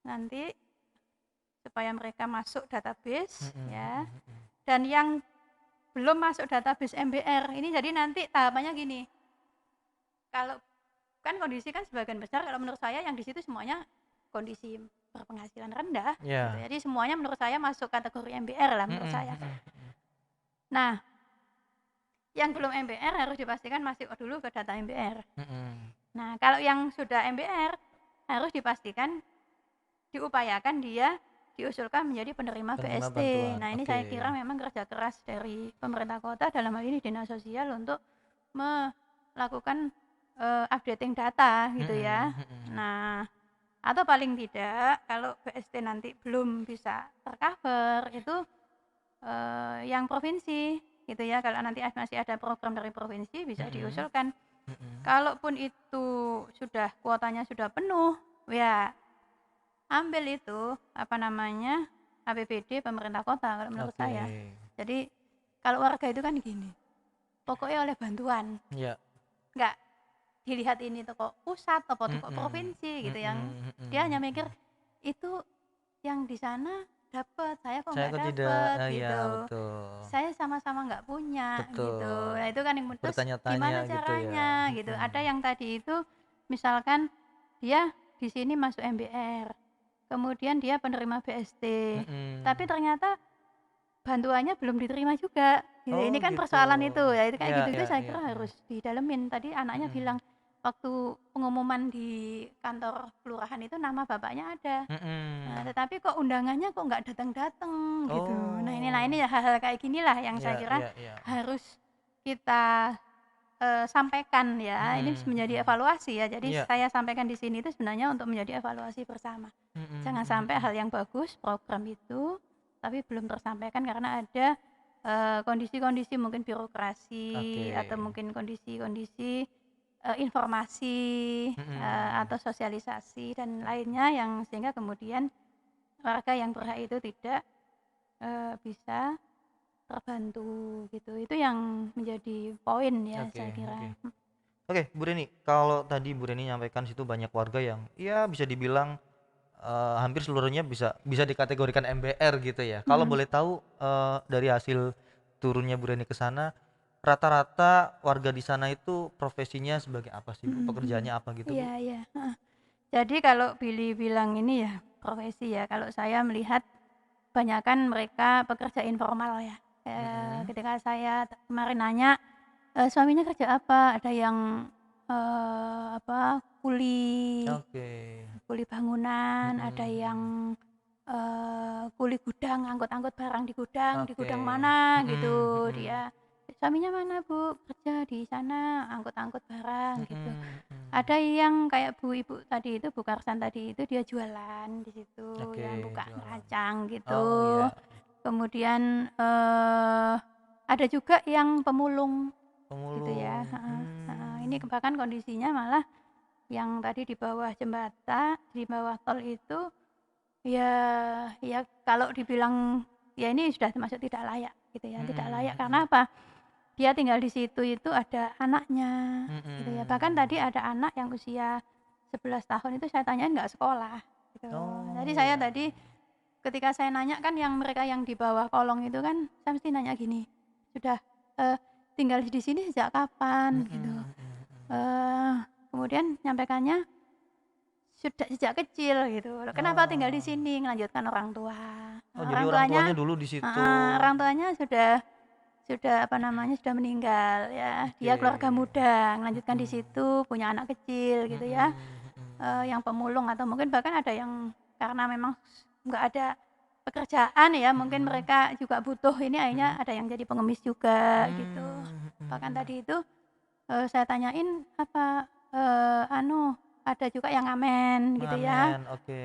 nanti supaya mereka masuk database Mhm. ya. Mhm. Mhm. Dan yang belum masuk database MBR ini jadi nanti tahapannya gini. Kalau kan kondisi kan sebagian besar kalau menurut saya yang di situ semuanya kondisi berpenghasilan rendah gitu. Ya. Jadi semuanya menurut saya masuk kategori MBR lah menurut Mhm. saya. Mhm. Mhm. Nah, yang belum MBR harus dipastikan masuk dulu ke data MBR. Mm-mm. Nah, kalau yang sudah MBR harus dipastikan diupayakan dia diusulkan menjadi penerima Penerima BST. bantuan. Nah, ini Oke. saya kira memang kerja keras dari pemerintah kota dalam hal ini dinas sosial untuk melakukan updating data gitu ya. Mm-mm, mm-mm. Nah, atau paling tidak kalau BST nanti belum bisa tercover itu yang provinsi gitu ya. Kalau nanti masih ada program dari provinsi bisa Mm-mm. diusulkan. Mm-mm. Kalaupun itu sudah kuotanya sudah penuh, ya ambil itu apa namanya APBD pemerintah kota kalau menurut Oke. saya. Jadi kalau warga itu kan gini, pokoknya oleh bantuan, Ya. nggak dilihat ini toko pusat atau toko Mm-mm. provinsi gitu, yang Mm-mm. dia hanya mikir itu yang di sana dapat, saya kok Saya nggak kok tidak, dapat ya gitu, betul. saya sama-sama nggak punya gitu. Betul. Nah itu kan yang terus Bertanya-tanya gimana gitu ya. caranya gitu. Ada yang tadi itu misalkan dia di sini masuk MBR, kemudian dia penerima BST, Mm-mm. tapi ternyata bantuannya belum diterima juga gitu. Oh Ini kan gitu. persoalan itu ya, itu kayak Ya, gitu itu ya, saya ya, kira ya. harus didalemin. Tadi anaknya Mm-mm. bilang waktu pengumuman di kantor kelurahan itu nama bapaknya ada. Nah, Mm-mm. tetapi kok undangannya kok nggak datang-datang gitu. Nah Oh. ini ya hal-hal kayak ginilah yang saya Ya, kira ya, ya. harus kita sampaikan ya. Ini Mm-mm. menjadi Mm-mm. evaluasi ya. Jadi Ya. saya sampaikan di sini itu sebenarnya untuk menjadi evaluasi bersama. Mm-mm. Jangan sampai Mm-mm. hal yang bagus program itu tapi belum tersampaikan karena ada kondisi-kondisi mungkin birokrasi Oke. atau mungkin kondisi-kondisi informasi Mm-mm. atau sosialisasi dan lainnya yang sehingga kemudian warga yang berhak itu tidak bisa terbantu gitu. Itu yang menjadi poin ya Oke, saya oke. kira. Oke, Bu Reni, kalau tadi Bu Reni nyampaikan situ banyak warga yang ya bisa dibilang hampir seluruhnya bisa bisa dikategorikan MBR gitu ya. Kalau Mm-mm. boleh tahu dari hasil turunnya Bu Reni ke sana, rata-rata warga di sana itu profesinya sebagai apa sih Bu? Mm-mm. Pekerjaannya apa gitu Bu? Iya iya. Heeh. Jadi kalau Billy bilang ini ya profesi ya, kalau saya melihat kebanyakan mereka pekerja informal ya. Mm-mm. Ketika saya kemarin nanya, suaminya kerja apa? Ada yang apa Oke. kuli bangunan, ada Mm-mm. yang kuli gudang, angkut-angkut barang di Oke. gudang mana Mm-mm. gitu. Mm-mm. Dia suaminya mana Bu? Kerja di sana, angkut-angkut barang gitu. Mm-mm. Mm-mm. Ada yang kayak Bu Ibu tadi itu, Bu Karsan tadi itu dia jualan di situ, yang Oke, buka jualan. ngeracang Oh gitu. iya, Kemudian ada juga yang pemulung gitu ya. pemulung. Heeh, heeh. Ini Hmm. bahkan kondisinya malah yang tadi di bawah jembatan, di bawah tol itu ya ya kalau dibilang ya ini sudah termasuk tidak layak gitu ya, tidak layak Mm-mm. karena Mm-mm. apa? Dia tinggal di situ itu ada anaknya gitu ya. Bahkan Mm-mm. tadi ada anak yang usia 11 tahun itu saya tanyain nggak sekolah gitu. Jadi Oh saya ya. tadi ketika saya nanya kan yang mereka yang di bawah kolong itu kan saya mesti nanya gini, sudah eh, tinggal di sini sejak kapan gitu. Mm-mm. Mm-mm. Eh, kemudian nyampaikannya sudah sejak kecil gitu. Loh, kenapa tinggal di Oh. sini? Ngelanjutkan orang tua. Oh, jadi Orang orang tuanya, tuanya dulu di situ. orang tuanya sudah apa namanya sudah meninggal ya. Dia Oke. keluarga muda, melanjutkan di Mm-mm. situ, punya anak kecil gitu ya. Mm-mm. Mm-mm. Yang pemulung atau mungkin bahkan ada yang karena memang nggak ada pekerjaan ya, mungkin Mm-mm. mereka juga butuh ini akhirnya Mm-mm. ada yang jadi pengemis juga gitu. Bahkan Mm-mm. tadi itu saya tanyain apa ada juga yang ngamen gitu ya. Pengamen, oke.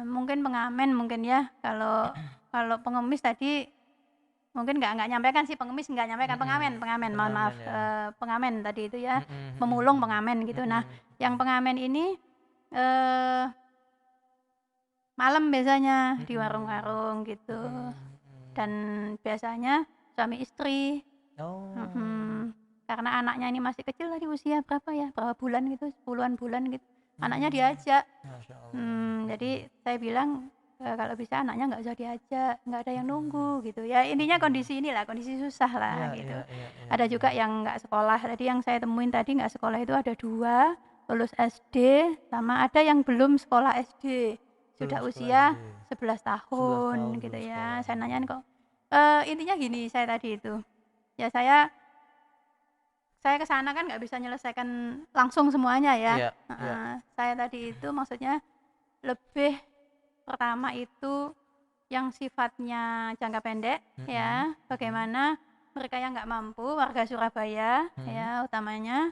Mungkin pengamen mungkin ya kalau kalau pengemis tadi mungkin nggak nyampaikan sih, pengemis nggak nyampaikan, Mm-mm. pengamen mohon maaf, Pengamen ya. pengamen tadi itu ya, Mm-mm. pemulung Mm-mm. pengamen gitu. Nah Mm-mm. yang pengamen ini eh, malam biasanya di Mm-mm. warung-warung gitu, dan Mm-mm. biasanya suami istri. Oh. Mhm. Karena anaknya ini masih kecil tadi usia berapa ya, berapa bulan gitu, 10-an bulan gitu, anaknya Hmm. diajak. Masya Allah. Jadi saya bilang, kalau bisa anaknya nggak usah diajak, nggak ada yang Mm-mm. nunggu gitu ya, intinya Mm-mm. kondisi inilah, kondisi susah lah Iya, gitu. iya, iya, iya, Ada iya. juga yang nggak sekolah, tadi yang saya temuin tadi nggak sekolah itu ada 2, lulus SD, sama ada yang belum sekolah SD, Belum sudah sekolah SD. usia 11 11 tahun tahun gitu belum ya. sekolah. Saya nanyain kok intinya gini saya tadi itu, ya saya saya ke sana kan nggak bisa menyelesaikan langsung semuanya ya. Iya, iya. Saya tadi itu maksudnya lebih pertama itu yang sifatnya jangka pendek ya, bagaimana mereka yang nggak mampu, warga Surabaya ya utamanya,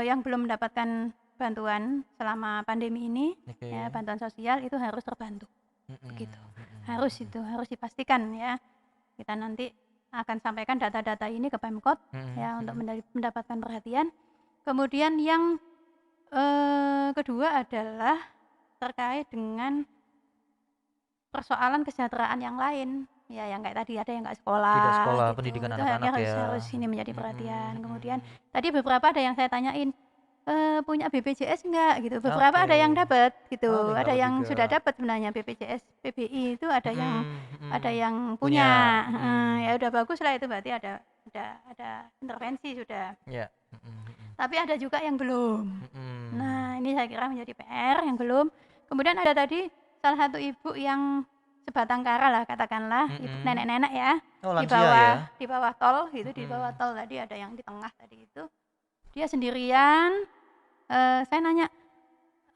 yang belum mendapatkan bantuan selama pandemi ini ya, Oke. bantuan sosial itu harus terbantu, begitu. Mhm. Harus dipastikan ya. Kita nanti akan sampaikan data-data ini ke Pemkot ya untuk mendapatkan perhatian. Kemudian yang, kedua adalah terkait dengan persoalan kesejahteraan yang lain, ya yang kayak tadi ada yang nggak Tidak sekolah sekolah, gitu, pendidikan itu anak-anak harus ya. harus ini menjadi perhatian. Mhm. Kemudian tadi beberapa ada yang saya tanyain, punya BPJS enggak gitu, beberapa Oke. ada yang dapat Oh, ada gitu, yang ada dapat yang juga. sudah dapat sebenarnya BPJS, PBI itu ada yang Punya. punya, ya udah bagus lah itu berarti ada intervensi sudah. Ya. Tapi ada juga yang belum. Mhm. Nah, ini saya kira menjadi PR yang belum. Kemudian ada tadi salah satu ibu yang sebatang kara lah katakanlah, ibu nenek-nenek ya, Oh, lansia ya? di bawah tol gitu, di bawah tol tadi ada yang di tengah tadi itu. Dia sendirian, saya nanya,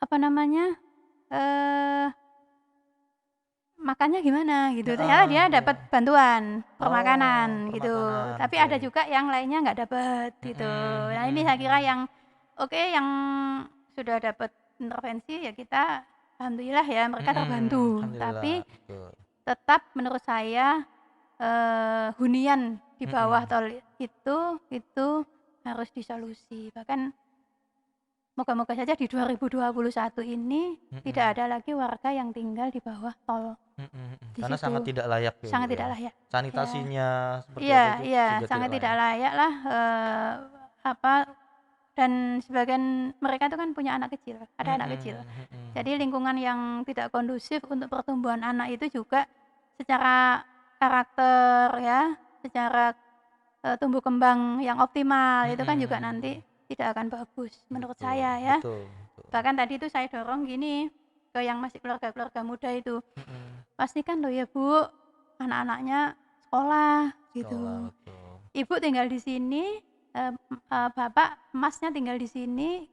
apa namanya, makannya gimana gitu, ternyata dia Iya. dapat bantuan Oh, permakanan gitu, permakanan, tapi oke. ada juga yang lainnya nggak dapat gitu. Nah ini saya kira yang oke, yang sudah dapat intervensi ya kita alhamdulillah ya mereka terbantu, Alhamdulillah, tapi betul. tetap menurut saya, hunian di bawah tol itu harus disolusi. Bahkan moga-moga saja di 2021 ini tidak ada lagi warga yang tinggal di bawah tol. Di Karena situ. sangat tidak layak ya, Bu, Sangat ya? tidak layak. Ya. Sanitasinya seperti Iya apa itu iya, juga tidak sangat tidak layak. layak lah, apa, dan sebagian mereka itu kan punya anak kecil, ada anak kecil. Jadi lingkungan yang tidak kondusif untuk pertumbuhan anak itu juga secara karakter ya, secara, tumbuh kembang yang optimal itu kan juga nanti tidak akan bagus menurut Betul, saya ya. betul, betul. Bahkan tadi itu saya dorong gini, ke yang masih keluarga-keluarga muda itu, pastikan loh ya Bu, anak-anaknya sekolah Sekolah, gitu. betul. Ibu tinggal di sini, bapak, Masnya tinggal di sini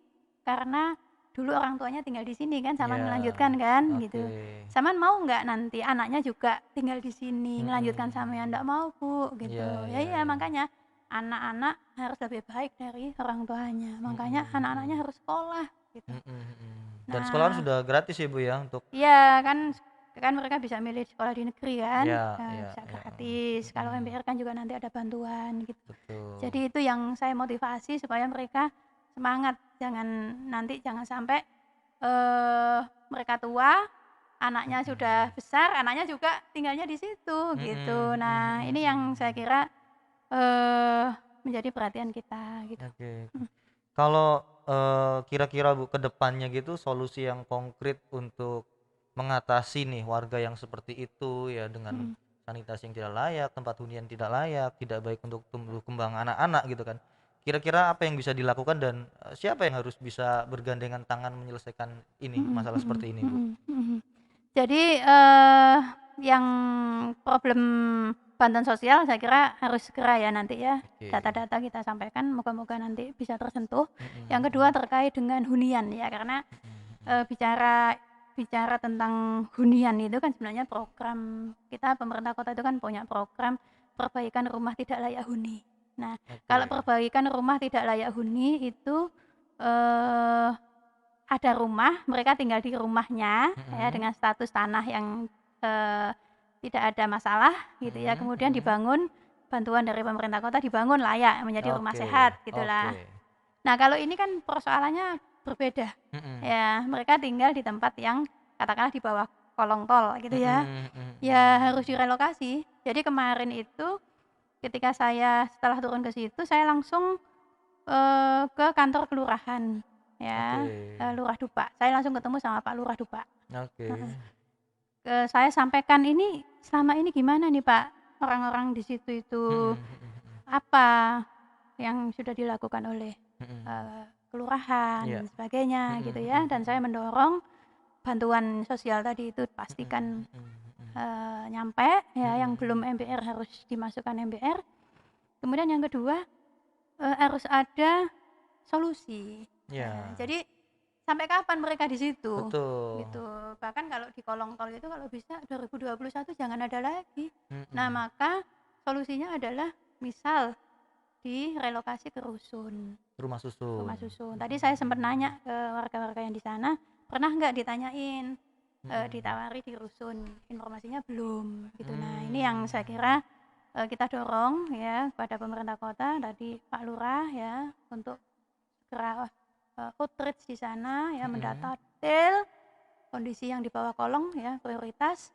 karena dulu orang tuanya tinggal di sini kan, Saman Iya, melanjutkan kan oke. gitu. Saman mau nggak nanti anaknya juga tinggal di sini, melanjutkan sampean? Nggak mau Bu, gitu. Iya, Ya iya, iya iya. makanya anak-anak harus lebih baik dari orang tuanya, makanya anak-anaknya harus sekolah gitu. Dan sekolahan Nah, sudah gratis ya, Bu, ya, untuk iya kan mereka bisa milih sekolah di negeri kan, ya, ya, bisa ya. gratis, kalau MPR kan juga nanti ada bantuan gitu. Betul. Jadi itu yang saya motivasi supaya mereka semangat, jangan sampai, mereka tua, anaknya sudah besar, anaknya juga tinggalnya di situ gitu. Nah ini yang saya kira, menjadi perhatian kita gitu. Oke. Kalau, kira-kira Bu, ke depannya gitu solusi yang konkret untuk mengatasi nih warga yang seperti itu ya, dengan Mhm, sanitasi yang tidak layak, tempat hunian tidak layak, tidak baik untuk tumbuh kembang anak-anak gitu kan. Kira-kira apa yang bisa dilakukan dan, siapa yang harus bisa bergandengan tangan menyelesaikan ini, mhm masalah mhm seperti ini, Bu? mhm mhm. Jadi, yang problem bantuan sosial saya kira harus segera ya nanti ya, Oke. data-data kita sampaikan moga-moga nanti bisa tersentuh. Yang Mhm, kedua terkait dengan hunian ya, karena, bicara bicara tentang hunian itu kan sebenarnya program kita pemerintah kota itu kan punya program perbaikan rumah tidak layak huni. Nah, kalau oke. perbaikan rumah tidak layak huni itu, eee ada rumah, mereka tinggal di rumahnya ya Mhm, dengan status tanah yang, eee, tidak ada masalah gitu ya, kemudian dibangun bantuan dari pemerintah kota dibangun layak menjadi rumah oke, sehat oke. gitulah. Nah kalau ini kan persoalannya berbeda, Mhm, ya mereka tinggal di tempat yang katakanlah di bawah kolong tol gitu ya, mhm ya mhm. harus direlokasi. Jadi kemarin itu ketika saya setelah turun ke situ saya langsung, ke kantor kelurahan ya, Oke, Lurah Dupa. Saya langsung ketemu sama Pak Lurah Dupa. oke. Heeh. Saya sampaikan, "Ini selama ini gimana nih Pak, orang-orang di situ itu, apa yang sudah dilakukan oleh, kelurahan Iya. dan sebagainya," gitu ya. Dan saya mendorong bantuan sosial tadi itu pastikan, nyampe ya, yang belum MBR harus dimasukkan MBR. Kemudian yang kedua, harus ada solusi. Ya, Jadi sampai kapan mereka di situ, betul. gitu. Bahkan kalau di kolong tol itu kalau bisa 2021 jangan ada lagi. Nah, Mhm. maka solusinya adalah misal direlokasi ke rusun, Rumah susun. rumah susun. Tadi saya sempat nanya ke warga-warga yang di sana, pernah nggak ditanyain, Mhm. ditawari di rusun? Informasinya belum, gitu. Nah, ini yang Mmm. saya kira, kita dorong ya kepada pemerintah kota, tadi Pak Lurah ya, untuk segera, outreach di sana ya, Mhm. mendata detail kondisi yang di bawah kolong ya, prioritas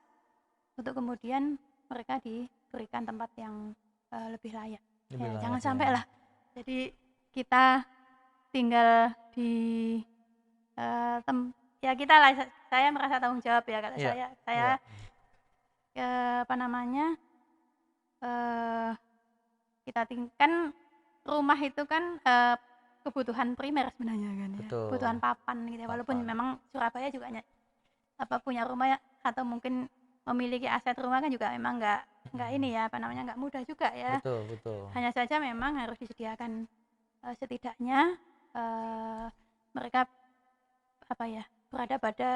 untuk kemudian mereka diberikan tempat yang, lebih layak. Lebih Ya, jangan layak ya. sampai lah jadi kita tinggal di, eee, tem ya kita lah, saya merasa tanggung jawab ya kalau Iya, saya, iya. apa namanya, eee, kita kan rumah itu kan, kebutuhan primer sebenarnya kan ya, kebutuhan Betul. papan gitu ya, walaupun Papan. memang Surabaya juga punya rumah ya atau mungkin memiliki aset rumah kan juga memang nggak Mhm. ini ya, apa namanya, nggak mudah juga ya. Betul, betul. Hanya saja memang harus disediakan, setidaknya, eee, mereka apa ya, berada pada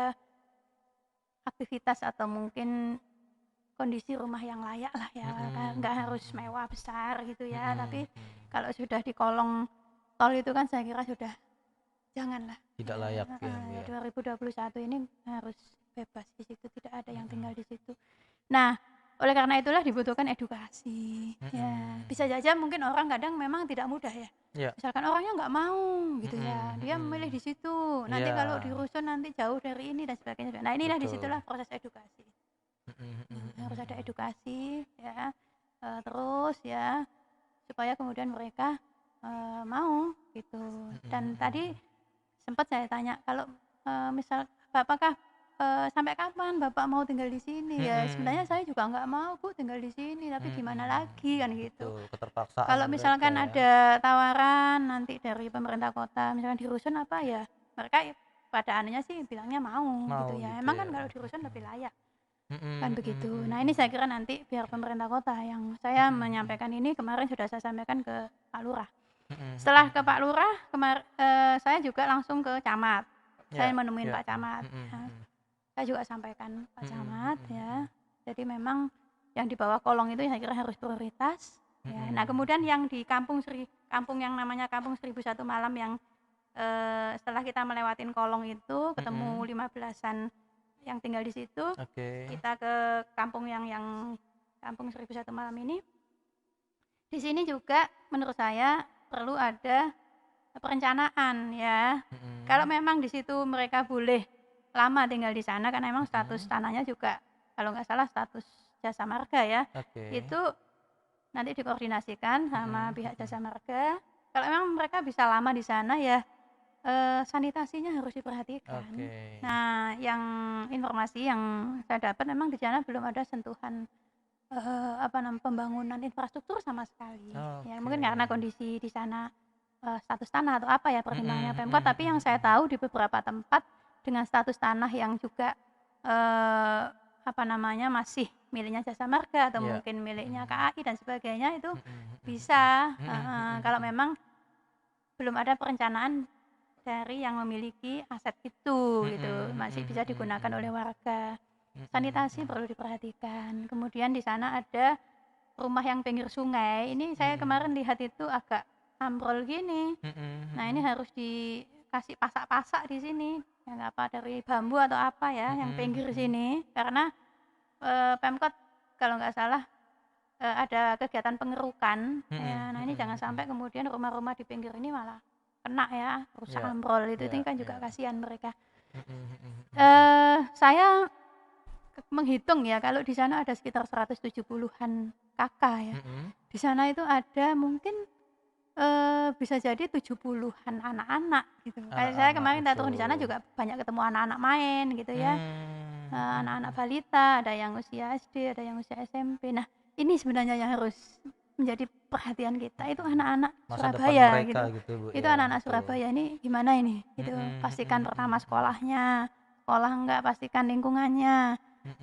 aktivitas atau mungkin kondisi rumah yang layak lah ya, Mhm, nggak mhm, harus mhm. mewah besar gitu ya, Mhm, tapi mhm. kalau sudah di kolong tol itu kan saya kira sudah janganlah Tidak ya, layak ya, heeh, Bu, ya ya. 2021 ini harus bebas di situ, tidak ada yang tinggal Mhm. di situ. Nah, oleh karena itulah dibutuhkan edukasi, ya. Mhm. Bisa saja mungkin orang kadang memang tidak mudah ya. Iya. Misalkan orangnya nggak mau gitu ya, Mhm, dia memilih mhm. di situ, nanti Iya, kalau di rusun nanti jauh dari ini dan sebagainya. Nah, inilah betul. disitulah proses edukasi. Mhm, mhm, Harus mhm, ada mhm. edukasi ya, terus ya supaya kemudian mereka, mau gitu. Mhm, Dan mhm, tadi mhm. sempat saya tanya, "Kalau, misal apakah, sampai kapan Bapak mau tinggal di sini?" Ya sebenarnya Mhm. saya juga nggak mau Bu tinggal di sini, tapi gimana Mhm. lagi kan gitu. Betul, keterpaksaan Kalau mereka misalkan ya. ada tawaran nanti dari pemerintah kota, misalkan di rusun apa ya, mereka pada anunya sih bilangnya mau gitu Mau ya. gitu Emang kan ya. kalau di rusun lebih Mhm. layak, kan Mhm, begitu. mhm, Nah, ini mhm. saya kira nanti biar pemerintah kota yang saya Mhm, mhm. menyampaikan ini kemarin sudah saya sampaikan ke Pak Lurah. Mhm, mhm, Setelah ke mhm. Pak Lurah, saya juga langsung ke camat. Saya Iya, menemuin iya. Pak Camat, Mhm, ya. mhm. Saya juga sampaikan, "Pak Mhm, Camat mhm, ya, mhm. jadi memang yang di bawah kolong itu saya kira harus prioritas, ya. Nah, Mhm, kemudian mhm. yang di kampung yang namanya Kampung 1001 Malam yang, setelah kita melewatin kolong itu ketemu Mhm. 15-an yang tinggal di situ, Oke. kita ke kampung yang Kampung 1001 Malam ini, di sini juga menurut saya perlu ada perencanaan ya. Kalau Mhm. memang di situ mereka boleh lama tinggal di sana karena memang status Mhm. tanahnya juga kalau nggak salah status jasa marga ya, Oke. itu nanti dikoordinasikan sama Mhm, pihak mhm. jasa marga. Kalau memang mereka bisa lama di sana ya, sanitasinya harus diperhatikan. Oke. Nah, yang informasi yang saya dapat memang di sana belum ada sentuhan, pembangunan infrastruktur sama sekali. Ya Oke. mungkin karena kondisi di sana, status tanah atau apa ya pertimbangannya Mhm, Pemkot, mhm, tapi yang mhm, saya mhm. tahu di beberapa tempat dengan status tanah yang juga, masih miliknya Jasa Marga atau Iya. mungkin miliknya Mhm. KAI dan sebagainya itu Mhm, mhm, mhm. bisa, Mhm, mhm, kalau mhm. memang belum ada perencanaan dari yang memiliki aset itu Mhm, gitu, masih mhm, bisa mhm, digunakan oleh mhm. warga. Mhm, Sanitasi mhm. perlu diperhatikan, kemudian di sana ada rumah yang pinggir sungai, ini saya Mhm. kemarin lihat itu agak ambrol gini. Mhm, Nah, ini mhm. harus dikasih pasak-pasak di sini, yang apa, dari bambu atau apa ya, yang Mhm, pinggir mhm. sini, karena, Pemkot kalau nggak salah, ada kegiatan pengerukan, Mhm, ya. Nah, ini jangan mhm, mhm. sampai kemudian rumah-rumah di pinggir ini malah kena ya, rusak Iya, ambrol, itu iya, ini kan juga iya. kasihan mereka. Mhm, mhm, mhm. Saya menghitung ya, kalau di sana ada sekitar 170-an kakak ya. Mhm. Di sana itu ada mungkin, bisa jadi 70-an anak-anak gitu. Kayak saya Anak-anak, kemarin turun di sana betul. juga banyak ketemu anak-anak main gitu ya, Mhm, anak-anak mhm. balita, ada yang usia SD, ada yang usia SMP. Nah, ini sebenarnya yang harus menjadi perhatian kita, itu Mhm. anak-anak Masa depan Surabaya mereka gitu. gitu, Bu, Itu ya, anak-anak betul. Surabaya ini gimana ini gitu. Mhm, Pastikan mhm, pertama mhm, mhm. sekolahnya, sekolah enggak, pastikan lingkungannya.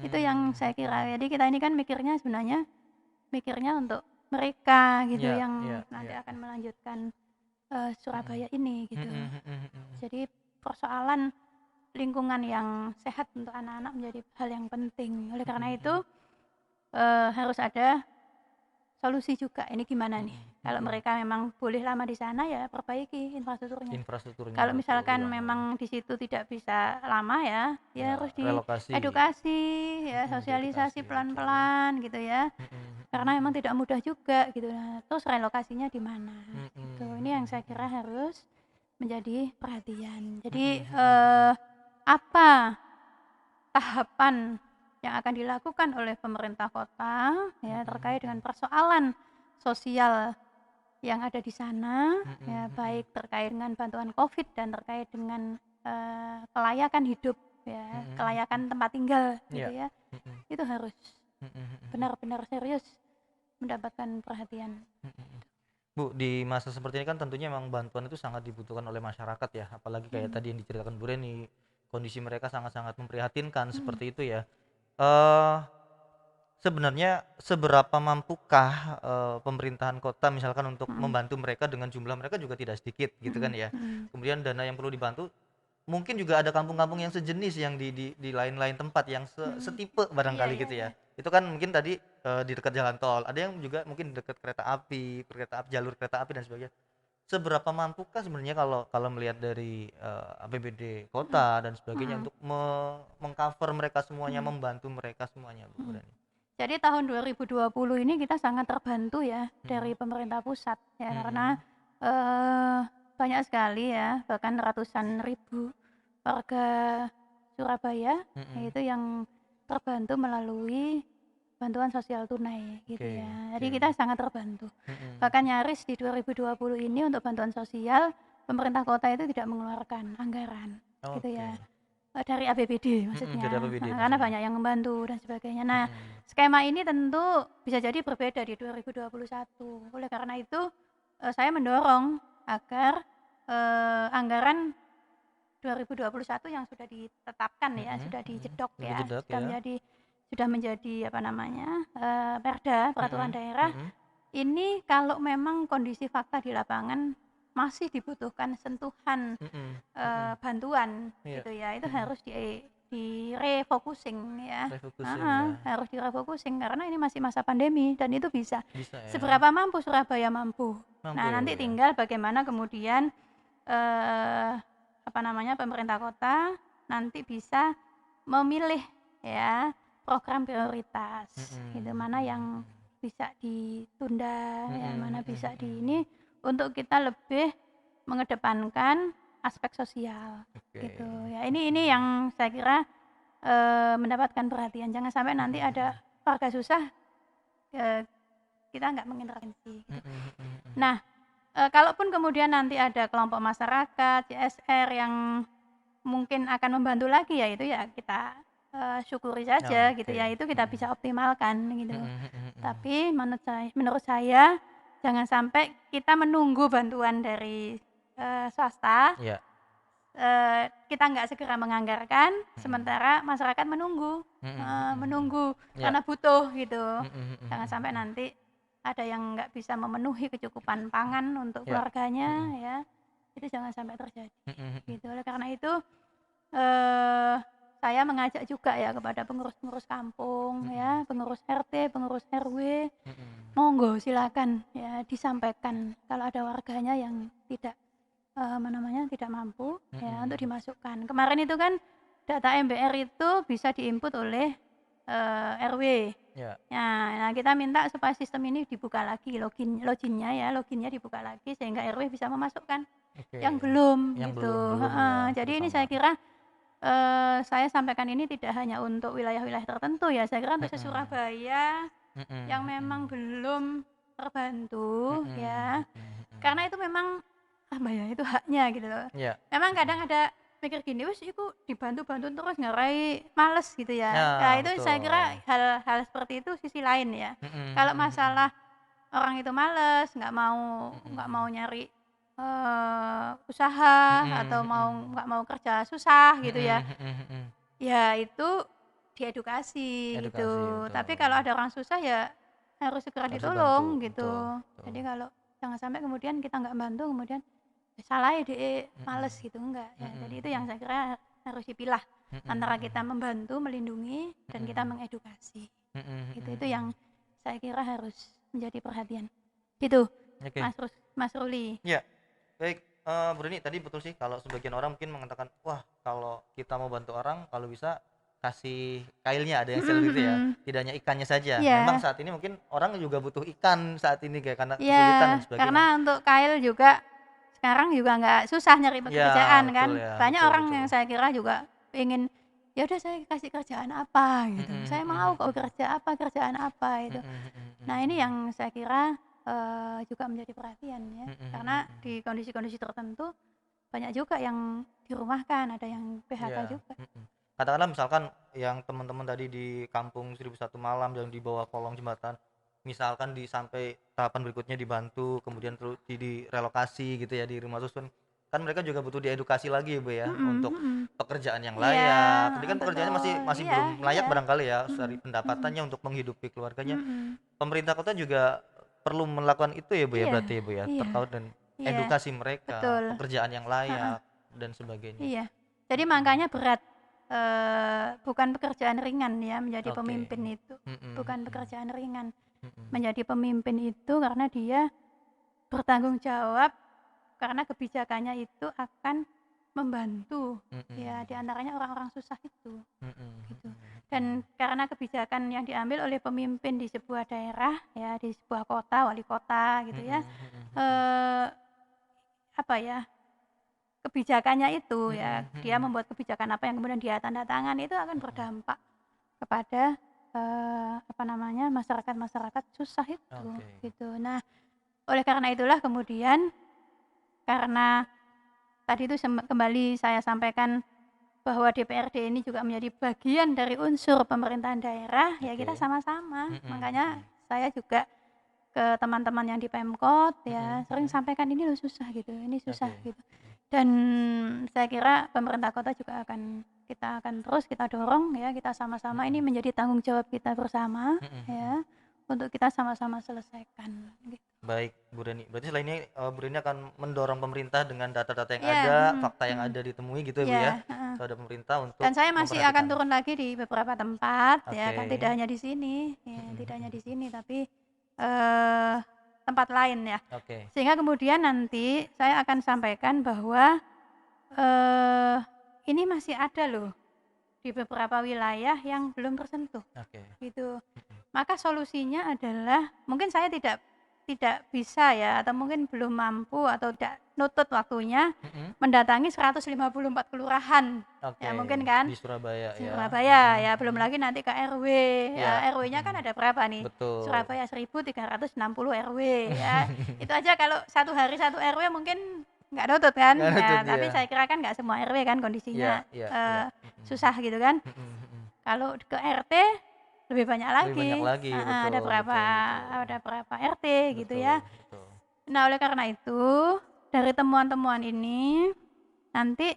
Itu yang Mhm, saya kira. mhm. Jadi kita ini kan mikirnya sebenarnya mikirnya untuk mereka gitu Iya, yang iya, nanti iya. akan melanjutkan Mhm. Surabaya ini gitu. Mhm, mhm, mhm. Jadi persoalan lingkungan yang sehat untuk anak-anak menjadi hal yang penting. Oleh karena Mhm, itu mhm. harus ada solusi juga. Ini gimana nih? Mhm, Kalau mhm. mereka memang boleh lama di sana ya perbaiki infrastrukturnya. Infrastrukturnya Kalau betul misalkan dibangun. memang di situ tidak bisa lama ya, ya Ya harus relokasi. diedukasi, ya Diedukasi, sosialisasi betul. pelan-pelan gitu ya. Mhm, mhm, Karena memang mhm. tidak mudah juga gitu. Nah, terus relokasinya di mana? Mhm, Gitu. mhm, Ini yang saya kira mhm. harus menjadi perhatian. Mhm, Jadi mhm, mhm. apa tahapan yang akan dilakukan oleh pemerintah kota ya Mhm, terkait dengan mhm. persoalan sosial yang ada di sana Mhm, ya mhm. baik terkait dengan bantuan Covid dan terkait dengan kelayakan hidup ya, Mhm, mhm. kelayakan tempat tinggal gitu Iya. ya. Mhm. Itu harus Mhm, mhm, benar-benar serius mendapatkan perhatian. mhm, mhm. Bu, di masa seperti ini kan tentunya memang bantuan itu sangat dibutuhkan oleh masyarakat ya, apalagi kayak Mhm, tadi yang diceritakan Bu Reni, kondisi mereka sangat-sangat memprihatinkan mhm, seperti itu ya. Eee, Sebenarnya seberapa mampukah, pemerintahan kota misalkan untuk mhm, membantu mereka dengan jumlah mereka juga tidak sedikit gitu kan mhm, ya. mhm, Kemudian dana yang perlu dibantu mungkin juga ada kampung-kampung yang sejenis yang di lain-lain tempat yang mhm. setipe Iya barangkali iya gitu iya. ya. Itu kan mungkin tadi, di dekat jalan tol, ada yang juga mungkin dekat jalur kereta api dan sebagainya. Seberapa mampukah sebenarnya kalau kalau melihat dari, APBD Mhm, kota dan sebagainya mhm, untuk meng-cover mereka semuanya, mhm, membantu mereka semuanya, Bu mhm. Murani? Jadi tahun 2020 ini kita sangat terbantu ya Mhm, dari pemerintah pusat ya karena mhm, eh, banyak sekali ya bahkan ratusan ribu warga Surabaya mhm. yaitu yang terbantu melalui bantuan sosial tunai gitu Oke, ya. Jadi oke. kita sangat terbantu. Mhm. Bahkan nyaris di 2020 ini untuk bantuan sosial pemerintah kota itu tidak mengeluarkan anggaran gitu ya. Oke. Dari APBD Dari maksudnya, APBD karena maksudnya? banyak yang membantu dan sebagainya. Nah, Mhm. skema ini tentu bisa jadi berbeda di 2021. Oleh karena itu, saya mendorong agar, anggaran 2021 yang sudah ditetapkan ya, Mhm, sudah mhm. dijedok Udah ya, dijedak ya? sudah menjadi apa namanya, perda, peraturan Mhm, daerah mhm, ini kalau memang kondisi fakta di lapangan masih dibutuhkan sentuhan, mhm, mhm. bantuan Iya. gitu ya, itu Mhm. harus di-refocusing ya, Refocusing heeh, ya? harus di-refocusing karena ini masih masa pandemi dan itu bisa. Bisa ya? Seberapa mampu Surabaya mampu. Mampu Nah, ya, Bu, nanti ya? tinggal bagaimana kemudian, eee, apa namanya, pemerintah kota nanti bisa memilih ya program prioritas Mhm, gitu, mana mhm, yang bisa ditunda mhm. ya, mana Mhm, mhm, bisa di mhm. ini, untuk kita lebih mengedepankan aspek sosial gitu Oke. ya. Ini Mhm. yang saya kira, mendapatkan perhatian, jangan sampai Mhm, nanti ada mhm. warga susah, eee, kita nggak mengintervensi gitu. Mhm, mhm, mhm. Nah, kalaupun kemudian nanti ada kelompok masyarakat, CSR yang mungkin akan membantu lagi ya itu ya kita, syukuri saja gitu ya, Oke. itu kita bisa Mhm. optimalkan gitu. Mhm, mhm, mhm. Tapi menurut saya jangan sampai kita menunggu bantuan dari, swasta, Iya. kita nggak segera menganggarkan, Mhm. sementara masyarakat menunggu, Mhm, mhm, mhm. menunggu Iya. karena butuh gitu. Mhm, mhm, Jangan mhm, sampai mhm. nanti ada yang nggak bisa memenuhi kecukupan pangan untuk Iya. keluarganya Mhm. ya, itu jangan sampai terjadi Mhm, mhm. gitu. Oleh karena itu Eee, saya mengajak juga ya kepada pengurus-pengurus kampung Mhm. ya, pengurus RT, pengurus RW, Mhm. monggo silakan ya disampaikan kalau ada warganya yang tidak, apa namanya, tidak mampu ya untuk Mhm. dimasukkan. Kemarin itu kan data MBR itu bisa di-input oleh, RW. Iya. Nah, kita minta supaya sistem ini dibuka lagi loginnya dibuka lagi sehingga RW bisa memasukkan Oke. yang belum Yang gitu, belum-belum ya, heeh. Jadi ini terutama. saya kira saya sampaikan ini tidak hanya untuk wilayah-wilayah tertentu ya, saya kira untuk Mhm. se-Surabaya yang Mhm, memang mhm. belum terbantu Mhm, ya, mhm, karena mhm. itu memang, apa ya, itu haknya gitu loh. Iya. Memang Mhm. kadang ada mikir gini, "Wis iku dibantu-bantu terus ngarai males," gitu ya. Nah, Ya, itu saya kira betul. hal-hal seperti itu sisi lain ya. Mhm, Kalau mhm, masalah mhm. orang itu males, nggak mau Mhm. nyari, usaha atau Mhm, mhm. nggak mau kerja susah gitu ya, Mhm, mhm, mhm. ya itu diedukasi Edukasi, gitu. Tapi betul. kalau ada orang susah ya harus segera Harus ditolong dibantu, gitu. betul. Jadi kalau jangan sampai kemudian kita nggak bantu kemudian salah ya dia males Mhm, gitu enggak ya. Jadi itu mhm, yang saya kira harus dipilah mhm, antara mhm, kita membantu, melindungi dan kita mhm, mengedukasi. mhm, mhm, Itu mhm. yang saya kira harus menjadi perhatian. Gitu, Oke, Mas Ruli. ya, baik, Bu Reni tadi betul sih kalau sebagian orang mungkin mengatakan, "Wah, kalau kita mau bantu orang kalau bisa kasih kailnya," ada yang Mhm seperti itu ya, mhm. tidak hanya ikannya saja. Memang Iya. saat ini mungkin orang juga butuh ikan saat ini kayak karena Iya, kesulitan dan karena sebagainya. untuk kail juga sekarang juga nggak susah nyari Ya, pekerjaan kan. betul ya, Banyak betul orang betul. yang saya kira juga pengen, "Ya udah saya kasih kerjaan apa?" Mhm, gitu. "Saya mhm, mau kok mhm. kerjaan apa," Mhm, itu. mhm, Nah, mhm, ini mhm. yang saya kira, juga menjadi perhatian ya, Mhm, karena mhm, mhm. di kondisi-kondisi tertentu banyak juga yang dirumahkan, ada yang PHK Iya, juga. mhm. Katakanlah misalkan yang teman-teman tadi di kampung 1001 Malam yang di bawah kolong jembatan, misalkan sampai tahapan berikutnya dibantu, kemudian direlokasi gitu ya di rumah susun, kan mereka juga butuh diedukasi lagi ya Bu ya, Mhm untuk mhm. pekerjaan yang Iya, layak. Ini heeh, kan pekerjaannya masih betul. masih Iya belum layak iya. barangkali ya, Mhm dari mhm pendapatannya untuk menghidupi keluarganya. mhm. Pemerintah kota juga perlu melakukan itu ya Bu ya, Iya berarti ya Bu ya, iya terkait dengan iya, edukasi mereka, betul. pekerjaan yang Heeh, layak dan sebagainya. iya. Jadi Mhm. makanya berat, bukan pekerjaan ringan ya menjadi Oke. pemimpin itu, Mhm, mhm, bukan pekerjaan ringan. mhm, Menjadi pemimpin itu karena dia bertanggung jawab karena kebijakannya itu akan membantu, ya di mhm, antaranya orang-orang susah itu, mhm, gitu. mhm, Dan karena kebijakan yang diambil oleh pemimpin di sebuah daerah ya, di sebuah kota, wali kota gitu mhm, ya, mhm, mhm, eee, apa ya, kebijakannya itu ya, mhm, dia mhm. membuat kebijakan apa yang kemudian dia tanda tangan itu akan Mhm. berdampak kepada, apa namanya, masyarakat-masyarakat susah itu, Oke. gitu. Nah, oleh karena itulah kemudian karena tadi itu kembali saya sampaikan bahwa DPRD ini juga menjadi bagian dari unsur pemerintahan daerah, ya kita Oke. sama-sama. Mhm, Makanya mhm, saya juga ke teman-teman yang di Pemkot ya mhm, sering mhm. sampaikan ini loh susah gitu, ini susah Oke. gitu. Dan saya kira pemerintah kota juga kita akan terus kita dorong ya, kita sama-sama ini Mhm, menjadi tanggung jawab kita bersama mhm, mhm. ya, untuk kita sama-sama selesaikan gitu. Baik, Bu Reni. Berarti setelah ini, Bu Reni akan mendorong pemerintah dengan data-data yang Iya, ada, mhm fakta yang mhm. ada ditemui gitu ya, Bu Iya, ya, heeh. terhadap pemerintah untuk Dan saya masih akan memperhatikan. turun lagi di beberapa tempat ya kan, Oke. tidak hanya di sini ya, Mhm, tidak hanya mhm. di sini tapi, eee, tempat lain ya. Oke. Sehingga kemudian nanti saya akan sampaikan bahwa, eee, ini masih ada loh di beberapa wilayah yang belum tersentuh, Oke. gitu. Mhm, Maka solusinya adalah mungkin saya tidak bisa ya atau mungkin belum mampu atau tidak nutut waktunya mhm. mendatangi 154 kelurahan, ya Oke, mungkin kan? di Surabaya Di ya. Surabaya Mhm, ya, belum mhm. lagi nanti ke RW Iya, ya, RW-nya kan mhm. ada berapa nih? Betul. Surabaya 1.360 RW ya. Itu aja kalau satu hari satu RW mungkin nggak nutut kan? Nggak Ya, nutut tapi ya. saya kira kan nggak semua RW kan Iya, kondisinya, iya, iya. eee, Mhm. susah gitu kan. Mhm, mhm. Kalau ke RT lebih banyak Lebih banyak lagi, lagi, heeh, betul, betul, betul. ada berapa RT gitu Betul, ya. betul. Nah, oleh karena itu, dari temuan-temuan ini nanti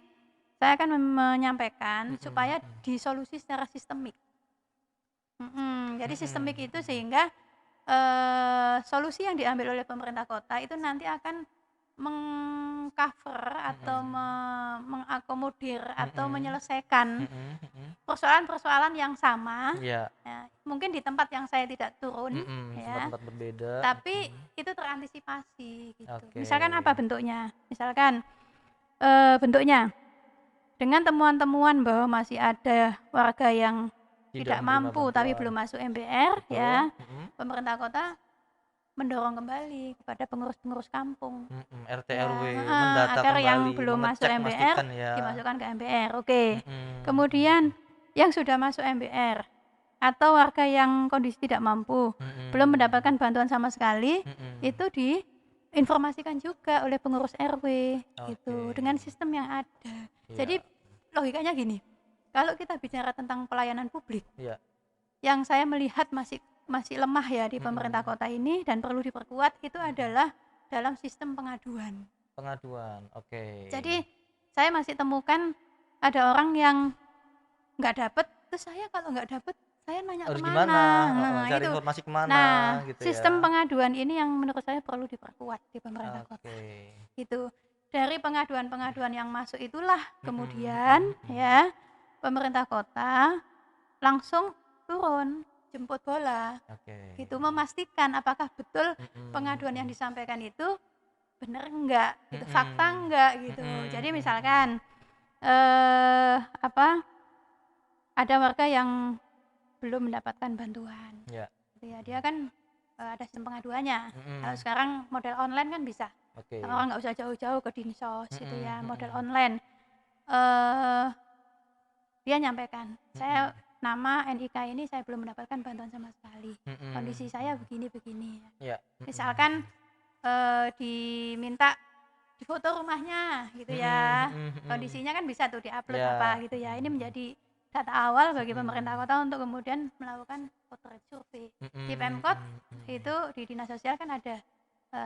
saya akan menyampaikan Mhm, supaya mhm. disolusi secara sistemik. Jadi Mhm, sistemik itu mhm. sehingga, solusi yang diambil oleh pemerintah kota itu nanti akan meng-cover atau Mhm. mengakomodir atau Mhm. menyelesaikan Mhm, mhm. persoalan-persoalan yang sama, Iya. ya, mungkin di tempat yang saya tidak turun, Mhm, ya, tempat-tempat berbeda. tapi Mhm. itu terantisipasi gitu. Oke. Misalkan apa bentuknya? Misalkan, bentuknya dengan temuan-temuan bahwa masih ada warga yang Tidak tidak menerima mampu tapi bantuan. belum masuk MBR Betul. ya, Mhm. pemerintah kota mendorong kembali kepada pengurus-pengurus kampung. Mhm, RT RW Ya, heeh, mendata agar yang kembali, belum masuk mengecek, MBR memastikan ya. dimasukkan ke MBR, oke. Mhm, Kemudian mhm, yang sudah masuk MBR atau warga yang kondisi tidak mampu, belum mhm. mendapatkan bantuan sama sekali, Mhm. itu diinformasikan juga oleh pengurus RW gitu, Oke. dengan sistem yang ada. Jadi Iya, logikanya gini, kalau kita bicara tentang pelayanan publik, iya. yang saya melihat masih masih lemah ya di pemerintah Mhm, kota ini dan perlu diperkuat itu mhm. adalah dalam sistem pengaduan. Pengaduan, oke. Jadi saya masih temukan ada orang yang nggak dapet, terus saya kalau nggak dapet saya nanya Harus kemana. gimana? Heeh, Nah, cari itu. informasi kemana Nah, gitu sistem ya. pengaduan ini yang menurut saya perlu diperkuat di pemerintah kota. Oke. Gitu. Dari pengaduan-pengaduan yang masuk itulah Mhm, kemudian mhm. ya pemerintah kota langsung turun jemput bola Oke. gitu, memastikan apakah betul Mhm, pengaduan yang mhm. disampaikan itu benar enggak gitu, fakta Mhm. enggak gitu. Mhm, Jadi mhm, mhm. misalkan apa, ada warga yang belum mendapatkan bantuan Ya. gitu ya, dia kan ada sistem pengaduannya. Kalau Mhm. sekarang model online kan bisa, Oke. orang nggak usah jauh-jauh ke Dinsos gitu Mhm, ya, model mhm. online. eh Dia nyampaikan, Mhm. saya nama NIK ini saya belum mendapatkan bantuan sama sekali, Mhm, kondisi saya mhm. begini-begini. Ya. Mhm. Misalkan diminta difoto rumahnya gitu Mhm, ya, mhm, mhm. kondisinya kan bisa tuh diupload Ya. apa gitu ya. Ini Mhm. menjadi data awal bagi pemerintah Mhm. kota untuk kemudian melakukan potret survei. Di Mhm, Pemkot mhm, itu mhm. di dinas sosial kan ada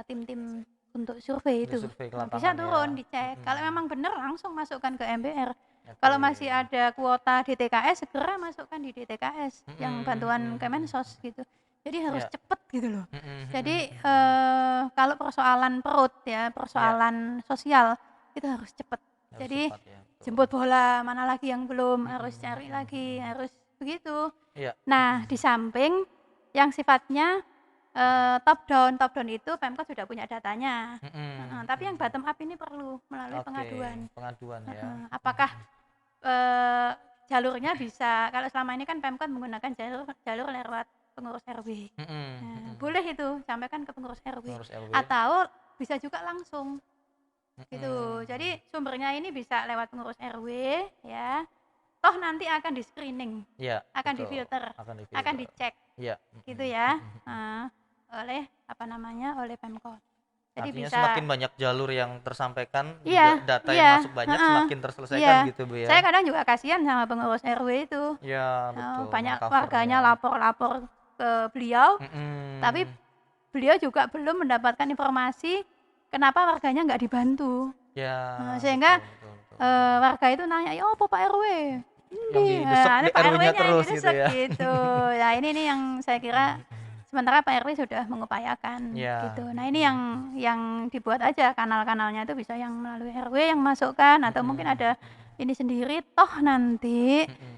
tim-tim untuk survei Untuk itu. survei ke Bisa lapangan ya. turun dicek, kalau Mhm. memang benar langsung masukkan ke MBR. Oke. Kalau masih ada kuota DTKS, segera masukkan di DTKS yang Mhm, bantuan mhm, mhm. Kemensos gitu. Jadi harus Ya. cepet gitu loh. Mhm, mhm, Jadi mhm. kalau persoalan perut ya, Ya, persoalan sosial itu harus cepet. harus Jadi cepat ya, betul. jemput bola, mana lagi yang belum, Mhm, harus mhm, cari lagi, mhm. harus begitu. Iya. Nah, di Mhm. samping yang sifatnya top down itu Pemkot sudah punya datanya. Mhm, Tapi yang mhm. bottom up ini perlu melalui Oke, pengaduan. pengaduan ya. Mhm, Apakah mhm. jalurnya bisa, kalau selama ini kan Pemkot menggunakan jalur jalur lewat pengurus RW. Mhm, Nah, mhm. boleh itu sampaikan ke pengurus RW Pengurus RW. atau bisa juga langsung gitu. Jadi Mhm. sumbernya ini bisa lewat pengurus RW ya. Toh nanti akan di-screening, Iya, akan betul. difilter, Akan akan difilter. dicek Iya. gitu Mhm, ya. mhm, mhm. Oleh apa namanya? Oleh Pemkot. Jadi Artinya bisa. semakin banyak jalur yang tersampaikan, Iya, juga data iya, yang masuk banyak, heeh, semakin iya. terselesaikan gitu, Bu, Saya ya? kadang juga kasihan sama pengurus RW itu. Iya, betul, Banyak warganya meng-cover-nya. lapor-lapor ke beliau, tapi Mhm. beliau juga belum mendapatkan informasi kenapa warganya nggak dibantu. Ya, Sehingga betul, betul, betul, betul. warga itu nanya, "Ya apa Pak RW? Yang Endi." didesek Ini di Pak RW-nya RW-nya yang terus gitu didesek ya? gitu. Ya ini nih yang saya kira Mhm, mhm. sementara Pak RW sudah mengupayakan gitu. Iya. Nah ini Mhm, yang dibuat aja kanal-kanalnya itu bisa yang melalui RW yang masukkan atau mungkin mhm, ada mhm. ini sendiri, toh nanti Mhm.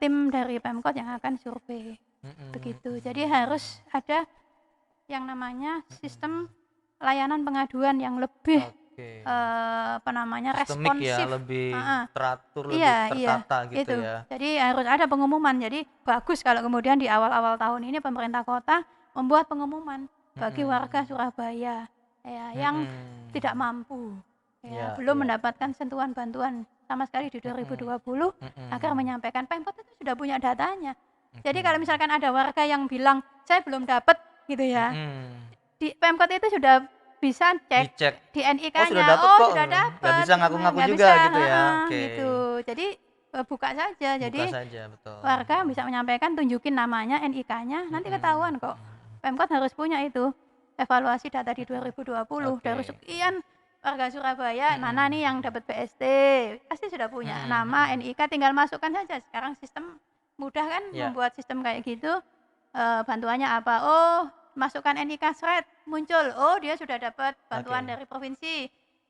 tim dari Pemkot yang akan survei Mhm, begitu. Jadi mhm. harus ada yang namanya sistem Mhm. layanan pengaduan yang lebih Oke. apa namanya, Sistemik ya, responsif. lebih Heeh. teratur, lebih Iya, iya, tertata gitu itu. ya? Jadi harus ada pengumuman. Jadi bagus kalau kemudian di awal-awal tahun ini pemerintah kota membuat pengumuman bagi warga Mhm. Surabaya ya yang tidak Mhm. mampu ya, Iya, belum iya. mendapatkan sentuhan bantuan sama sekali di Mhm. 2020 agar Mhm. menyampaikan. Pemkot itu sudah punya datanya. Jadi kalau Mhm. misalkan ada warga yang bilang, "Saya belum dapat," gitu ya. Mhm. Di Pemkot itu sudah bisa cek Dicek, di "Oh sudah NIK-nya, dapet oh kok," sudah nggak dapat, bisa ngaku-ngaku nggak juga bisa, gitu ya? Oke, gitu. Jadi buka saja. buka Jadi saja, betul, warga betul. bisa menyampaikan, tunjukin namanya, NIK-nya, nanti Mhm, ketahuan kok. mhm. Pemkot harus punya itu evaluasi data di Mhm. 2020 dari Oke, oke. sekian warga Surabaya mana Mhm, nih yang mhm. dapat BST, pasti sudah punya Mhm, nama, mhm. NIK, tinggal masukkan saja. Sekarang sistem mudah kan Iya, membuat sistem kayak gitu. Bantuannya apa? Oh, masukkan NIK seret, muncul. Oh, dia sudah dapat bantuan oke. dari provinsi.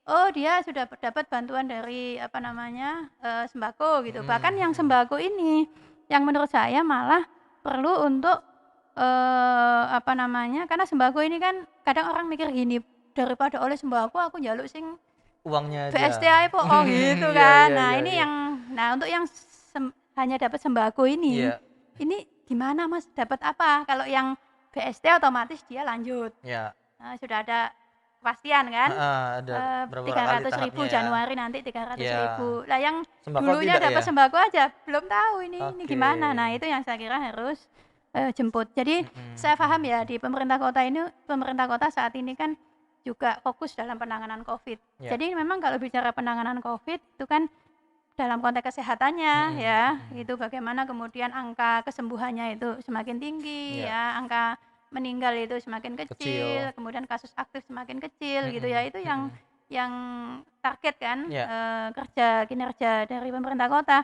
Oh, dia sudah dapat bantuan dari apa namanya, sembako gitu. Bahkan Mhm, yang mhm. sembako ini yang menurut saya malah perlu untuk apa namanya, karena sembako ini kan kadang orang mikir gini, daripada oleh sembako aku njaluk sing Uangnya aja. BST ae po, oh gitu Iya, kan. iya, Nah, iya, ini iya. yang untuk yang hanya dapat sembako Iya, ini gimana Mas, dapat apa? Kalau yang BST otomatis dia lanjut. iya. Sudah ada kepastian kan, Heeh, ada berapa tiga kali ratus tahapnya ribu ya? Januari nanti 300.000. Iya. Lah yang Sembako dulunya tidak ya? dapat sembako aja belum tahu ini Oke. gimana. Nah, itu yang saya kira harus jemput. Jadi Mhm, saya paham mhm. ya di pemerintah kota saat ini kan juga fokus dalam penanganan Covid. Iya. Jadi memang kalau bicara penanganan Covid itu kan dalam konteks kesehatannya Mhm, ya, mhm. itu bagaimana kemudian angka kesembuhannya itu semakin tinggi Iya, ya, angka meninggal itu semakin kecil. kecil, kemudian kasus aktif semakin kecil gitu ya. Mhm, Itu mhm. yang target kan, Iya. kinerja dari pemerintah kota.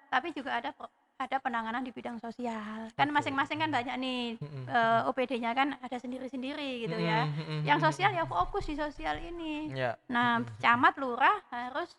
Tapi juga ada ada penanganan di bidang sosial. Kan Oke. masing-masing kan banyak nih, Mhm, OPD-nya kan ada sendiri-sendiri gitu ya. mhm, mhm, Yang mhm, sosial ya mhm. fokus di sosial ini. Ya. Nah, Mhm, mhm. camat, lurah harus,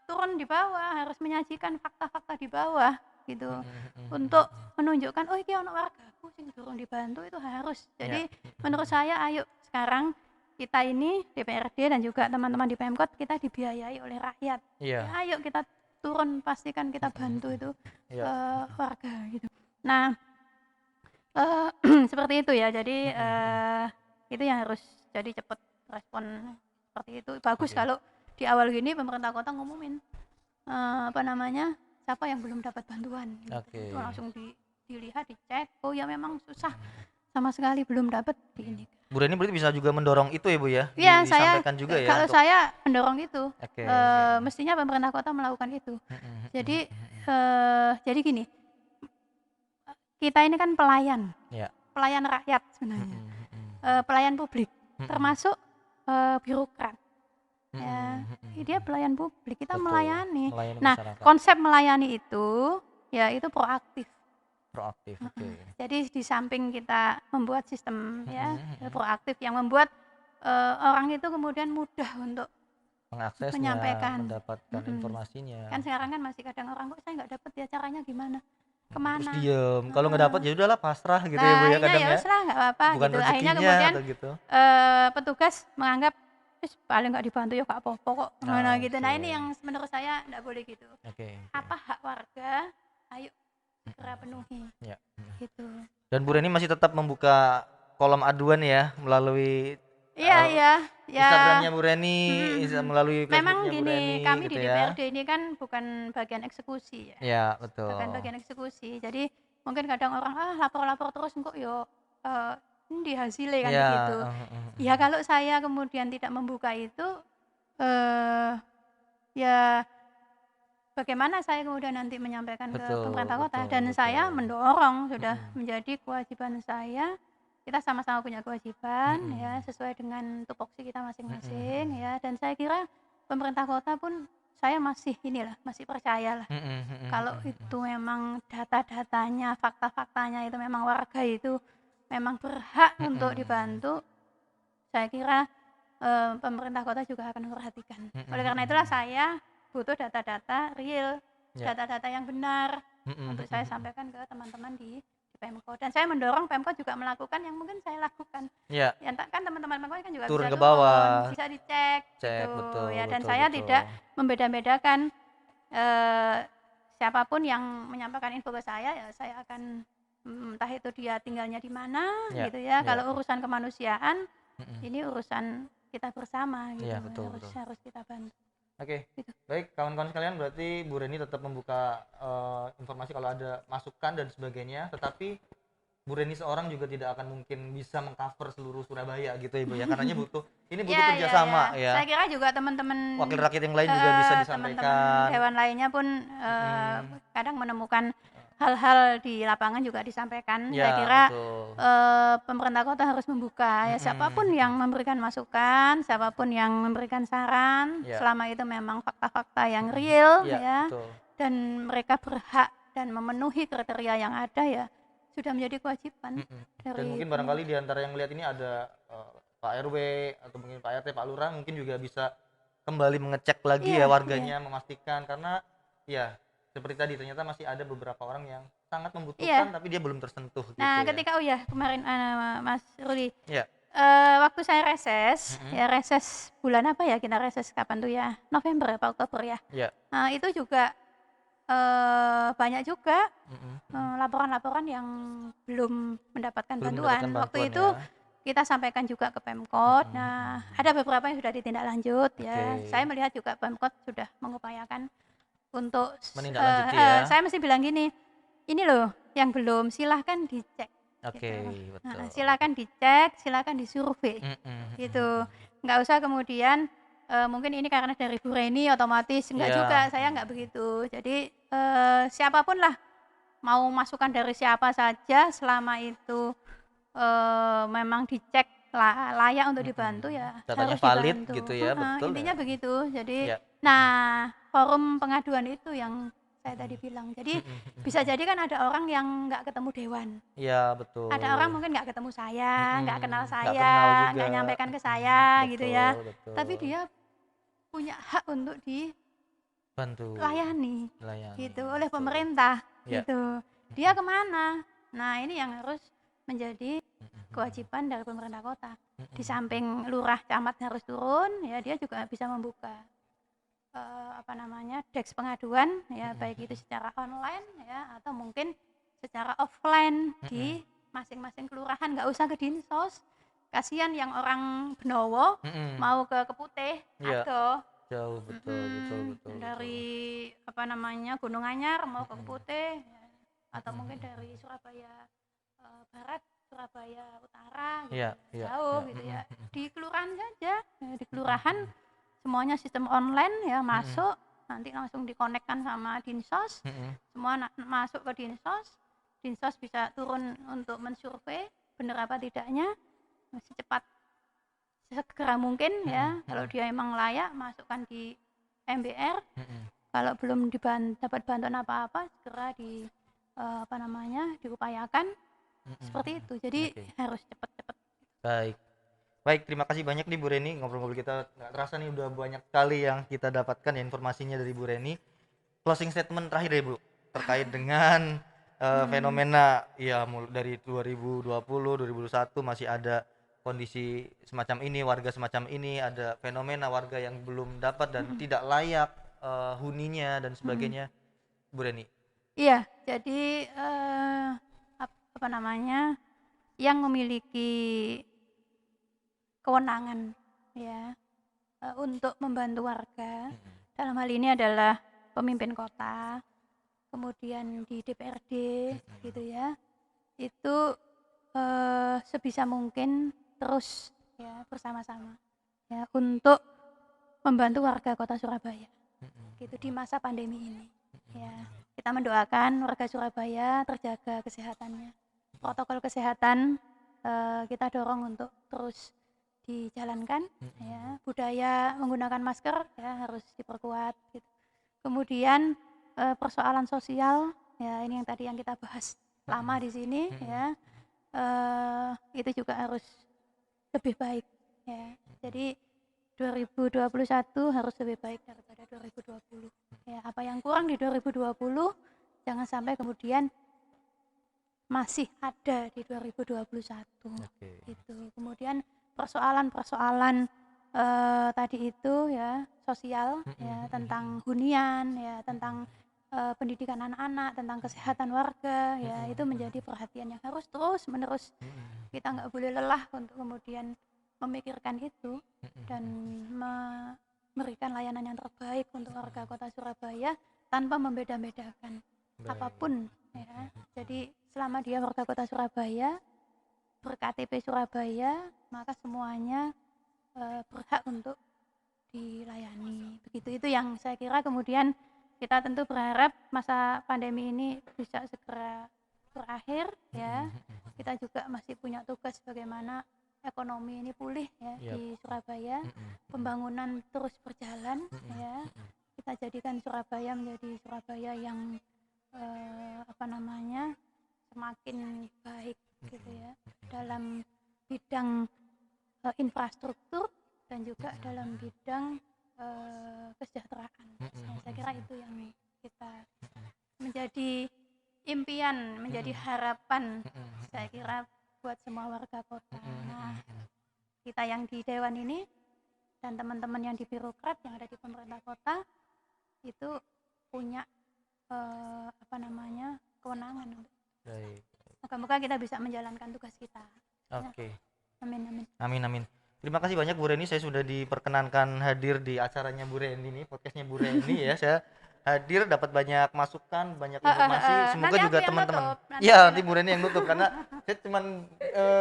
turun di bawah, harus menyajikan fakta-fakta di bawah Mhm, gitu. mhm, mhm, Untuk mhm. menunjukkan, "Oh iki ono wargaku sing durung dibantu," itu harus. Ya. Jadi Mhm, menurut mhm. saya ayo sekarang kita ini DPRD dan juga teman-teman di Pemkot kita dibiayai oleh rakyat. Ya Iya. ayo kita turun pastikan kita Mhm, bantu mhm. itu, Iya. Mhm, warga gitu. Nah, eee, seperti itu ya. Jadi, mhm, mhm. itu yang harus jadi cepet respon seperti itu. Bagus Oke. kalau di awal gini pemerintah kota ngumumin, apa namanya, siapa yang belum dapat bantuan gitu. Itu Oke. langsung dilihat, dicek, oh ya memang susah, sama sekali belum dapat di ini. Bu Reni berarti bisa juga mendorong itu ya Bu ya? Iya, saya Disampaikan juga ya kalau untuk saya mendorong itu, oke, oke. mestinya pemerintah kota melakukan itu. Mhm, mhm, Jadi, mhm, mhm. jadi gini, kita ini kan pelayan, Iya. pelayan rakyat sebenarnya, Mhm, mhm. pelayan publik, Mhm. termasuk, birokrat, ya. Mhm, mhm, Dia mhm. pelayan publik, kita Betul, melayani. melayani Nah, masyarakat, konsep melayani itu, ya itu proaktif. proaktif, oke. Heeh. Jadi di samping kita membuat sistem Mhm, ya, mhm. proaktif yang membuat, orang itu kemudian mudah untuk Mengaksesnya, menyampaikan. mendapatkan Mhm. informasinya. Kan sekarang kan masih kadang orang, "Kok saya nggak dapet ya, caranya gimana? Terus Kemana?" diem, kalau nggak dapat Heeh. ya udahlah pasrah gitu ya Bu Nah, ya akhirnya kadang ya ya? wes lah nggak apa-apa Bukan gitu. Akhirnya rezekinya kemudian, atau gitu. petugas menganggap, "Wis paling nggak dibantu ya nggak apa-apa kok," ngono Nah, gitu. Nah, oke. ini yang menurut saya nggak boleh gitu. Oke, oke. Apa hak warga, ayo segera penuhi, Ya, mhm. gitu. Dan Bu Kal Reni masih tetap membuka kolom aduan ya melalui, Iya iya, ya, Instagram-nya Bu Reni, mhm mhm. melalui Memang Facebook-nya Bu gini, Reni kami gitu di ya? DPRD ini kan bukan bagian eksekusi ya, Iya, bukan betul. bagian eksekusi. Jadi mungkin kadang orang, "Ah, lapor-lapor terus engko yo, endi hasilnya?" Kan Iya, begitu. Ya mhm. kalau saya kemudian tidak membuka itu, eee, ya bagaimana saya kemudian nanti menyampaikan ke Betul, pemerintah kota, betul, dan saya betul. mendorong, sudah Mhm, menjadi kewajiban saya, kita sama-sama punya kewajiban ya, mhm, sesuai dengan tupoksi kita mhm, masing-masing mhm. ya, dan saya kira pemerintah kota pun saya masih inilah, masih percayalah Mhm, mhm, kalau mhm, mhm. itu memang data-datanya, fakta-faktanya itu memang warga itu memang berhak untuk Mhm. dibantu, saya kira, pemerintah kota juga akan memperhatikan. Mhm, Oleh mhm, karena itulah mhm. saya butuh data-data real, Ya. data-data yang benar Mhm, untuk mhm, saya mhm. sampaikan ke teman-teman di Pemkot, dan saya mendorong Pemkot juga melakukan yang mungkin saya lakukan. Iya, Ya kan teman-teman Pemkot kan juga turun bisa ke turun, bawah, bisa dicek cek, gitu betul, ya, dan betul, saya betul. tidak membeda-bedakan, eee, siapa yang menyampaikan info ke saya, ya saya akan, entah itu dia tinggalnya di mana Ya, gitu ya. ya. Kalau urusan kemanusiaan, Mhm. ini urusan kita bersama gitu, Iya, betul, harus betul. harus kita bantu Oke, gitu. baik kawan-kawan sekalian, berarti Bu Reni tetap membuka, informasi kalau ada masukan dan sebagainya, tetapi Bu Reni seorang juga tidak akan mungkin bisa meng-cover seluruh Surabaya gitu ya Bu ya, karenanya ini butuh Ya ya ya, kerjasama saya ya, kira juga teman-teman, wakil rakyat yang lain juga bisa teman-teman disampaikan, dewan lainnya pun, mhm, kadang menemukan hal-hal di lapangan juga disampaikan. Saya ya kira, betul, pemerintah kota harus membuka ya, mhm, siapapun yang mhm, memberikan masukan, siapapun yang memberikan saran, ya, selama itu memang fakta-fakta yang mhm, real iya ya, betul, dan mereka berhak dan memenuhi kriteria yang ada, ya sudah menjadi kewajiban mhm, dan dari mungkin barangkali pemerintah. di antara yang melihat ini ada, Pak RW atau mungkin Pak RT, Pak Lurah mungkin juga bisa kembali mengecek lagi ya Iya iya warganya, memastikan karena ya seperti tadi ternyata masih ada beberapa orang yang sangat membutuhkan iya. tapi dia belum tersentuh gitu Nah, ya. ketika, oh ya kemarin, Mas Ruli, Ya, waktu saya reses, mhm, ya reses bulan apa ya, kita reses kapan tuh ya, November apa Oktober ya? ya, Itu juga, banyak juga, mhm, mhm, laporan-laporan yang belum mendapatkan belum bantuan. mendapatkan bantuan Waktu itu ya, kita sampaikan juga ke Pemkot. mhm, Nah, mhm, ada beberapa yang sudah ditindaklanjut oke, ya. Saya melihat juga Pemkot sudah mengupayakan untuk, menindaklanjuti ya, saya mesti bilang gini, "Ini loh yang belum, silahkan dicek," oke, gitu. Heeh, betul, silakan dicek, silakan disurvei, mhm, mhm, gitu. mhm, Nggak usah kemudian, mungkin ini karena dari Bu Reni otomatis, enggak iya, juga, saya enggak begitu. Jadi, siapa lah, mau masukan dari siapa saja selama itu, memang dicek layak untuk dibantu, mhm, ya datanya harus valid dibantu. gitu ya, Heeh, betul intinya ya, begitu. Jadi, ya, mhm, nah forum pengaduan itu yang saya tadi bilang. Jadi bisa jadi kan ada orang yang nggak ketemu dewan. Iya, betul. Ada orang mungkin nggak ketemu saya, nggak kenal Nggak kenal saya, juga. nggak nyampaikan ke saya gitu ya. Betul. Tapi dia punya hak untuk Bantu. dilayani gitu oleh Betul. pemerintah Ya. gitu. Dia kemana? Nah ini yang harus menjadi kewajiban dari pemerintah kota. Di samping lurah camat harus turun, ya dia juga bisa membuka deks pengaduan ya, baik itu secara online ya atau mungkin secara offline di masing-masing kelurahan, nggak usah ke dinsos. Kasihan yang orang Benowo mau ke Keputih Iya. atau Jauh, betul. dari Gunung Anyar mau ke Keputih ya. Atau mungkin dari Surabaya Barat, Surabaya Utara gitu. Iya. Jauh gitu ya. Di kelurahan saja, ya, di kelurahan semuanya sistem online ya, masuk nanti langsung dikonekkan sama dinsos. Semua masuk ke dinsos bisa turun untuk mensurvei benar apa tidaknya segera mungkin ya. Kalau dia emang layak, masukkan di MBR. Kalau belum dapat bantuan apa-apa, segera diupayakan seperti itu. Jadi harus cepat-cepat. Baik, terima kasih banyak nih Bu Reni, ngobrol-ngobrol kita nggak terasa nih udah banyak sekali yang kita dapatkan ya informasinya dari Bu Reni. Closing statement terakhir ya Bu, terkait dengan fenomena ya dari 2020, 2021 masih ada kondisi semacam ini, warga semacam ini, ada fenomena warga yang belum dapat dan tidak layak huninya dan sebagainya. Bu Reni. Iya, jadi yang memiliki kewenangan ya untuk membantu warga dalam hal ini adalah pemimpin kota, kemudian di DPRD gitu ya, itu sebisa mungkin terus ya bersama-sama ya untuk membantu warga kota Surabaya gitu di masa pandemi ini ya. Kita mendoakan warga Surabaya terjaga kesehatannya, protokol kesehatan kita dorong untuk terus dijalankan ya. Budaya menggunakan masker ya harus diperkuat gitu. Kemudian persoalan sosial ya, ini yang tadi yang kita bahas lama di sini ya, itu juga harus lebih baik ya. Jadi 2021 harus lebih baik daripada 2020 ya. Apa yang kurang di 2020 jangan sampai kemudian masih ada di 2021 gitu. Kemudian persoalan tadi itu ya sosial ya, tentang hunian ya, tentang pendidikan anak-anak, tentang kesehatan warga ya, itu menjadi perhatian yang harus terus menerus. Kita nggak boleh lelah untuk kemudian memikirkan itu dan memberikan layanan yang terbaik untuk warga kota Surabaya tanpa membeda-bedakan apapun ya. Jadi selama dia warga kota Surabaya, ber-KTP Surabaya, maka semuanya berhak untuk dilayani. Begitu, itu yang saya kira. Kemudian kita tentu berharap masa pandemi ini bisa segera berakhir ya. Kita juga masih punya tugas bagaimana ekonomi ini pulih ya di Surabaya. Pembangunan terus berjalan ya. Kita jadikan Surabaya menjadi Surabaya yang semakin baik gitu ya, dalam bidang infrastruktur dan juga dalam bidang kesejahteraan. Saya kira itu yang kita menjadi impian, menjadi harapan saya kira buat semua warga kota. Nah, kita yang di dewan ini dan teman-teman yang di birokrat yang ada di pemerintah kota itu punya kewenangan. Moga-moga kita bisa menjalankan tugas kita. Oke. Amin. Terima kasih banyak Bu Reni, saya sudah diperkenankan hadir di acaranya Bu Reni nih, podcastnya Bu Reni ya. Saya hadir dapat banyak masukan, banyak informasi. Semoga juga teman-teman. Iya, nanti Bu Reni yang nutup karena saya cuma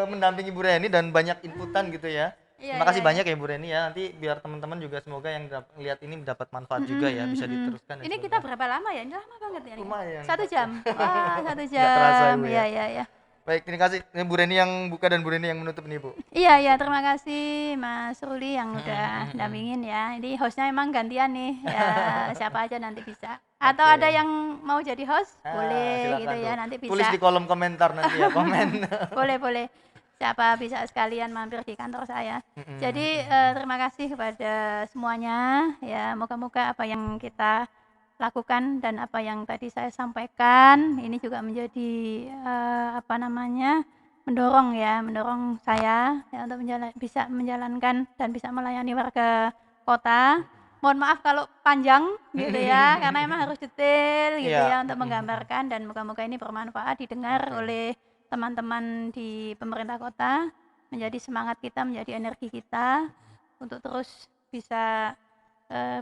mendampingi Bu Reni dan banyak inputan gitu ya. Terima kasih banyak ya Bu Reni ya. Nanti biar teman-teman juga semoga yang lihat ini dapat manfaat juga ya, bisa diteruskan. Ini kita berapa lama ya? Ini lama banget ya. Lumayan. 1 jam. Wah, 1 jam. Nggak terasa Bu ya. Iya. Baik, terima kasih. Ini Bu Reni yang buka dan Bu Reni yang menutup nih Bu. Iya, terima kasih Mas Ruli yang udah dampingin ya. Ini hostnya emang gantian nih. Ya, siapa aja nanti bisa. Atau Oke. ada yang mau jadi host? Boleh Silakan gitu ya, tuh. nanti Tulis bisa. di kolom komentar nanti ya, komen. Boleh. Siapa bisa sekalian mampir di kantor saya. Jadi terima kasih kepada semuanya ya. Moga-moga apa yang kita lakukan dan apa yang tadi saya sampaikan ini juga menjadi mendorong saya ya untuk bisa menjalankan dan bisa melayani warga kota. Mohon maaf kalau panjang gitu ya, karena emang harus detail gitu Iya. ya untuk menggambarkan, dan moga-moga ini bermanfaat didengar oleh teman-teman di pemerintah kota, menjadi semangat kita, menjadi energi kita untuk terus bisa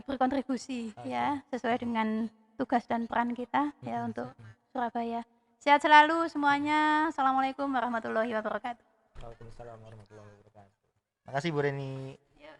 berkontribusi ya sesuai dengan tugas dan peran kita ya untuk Surabaya. Sehat selalu semuanya. Assalamualaikum warahmatullahi wabarakatuh. Waalaikumsalam warahmatullahi wabarakatuh. Makasih Bu Reni. Yuk,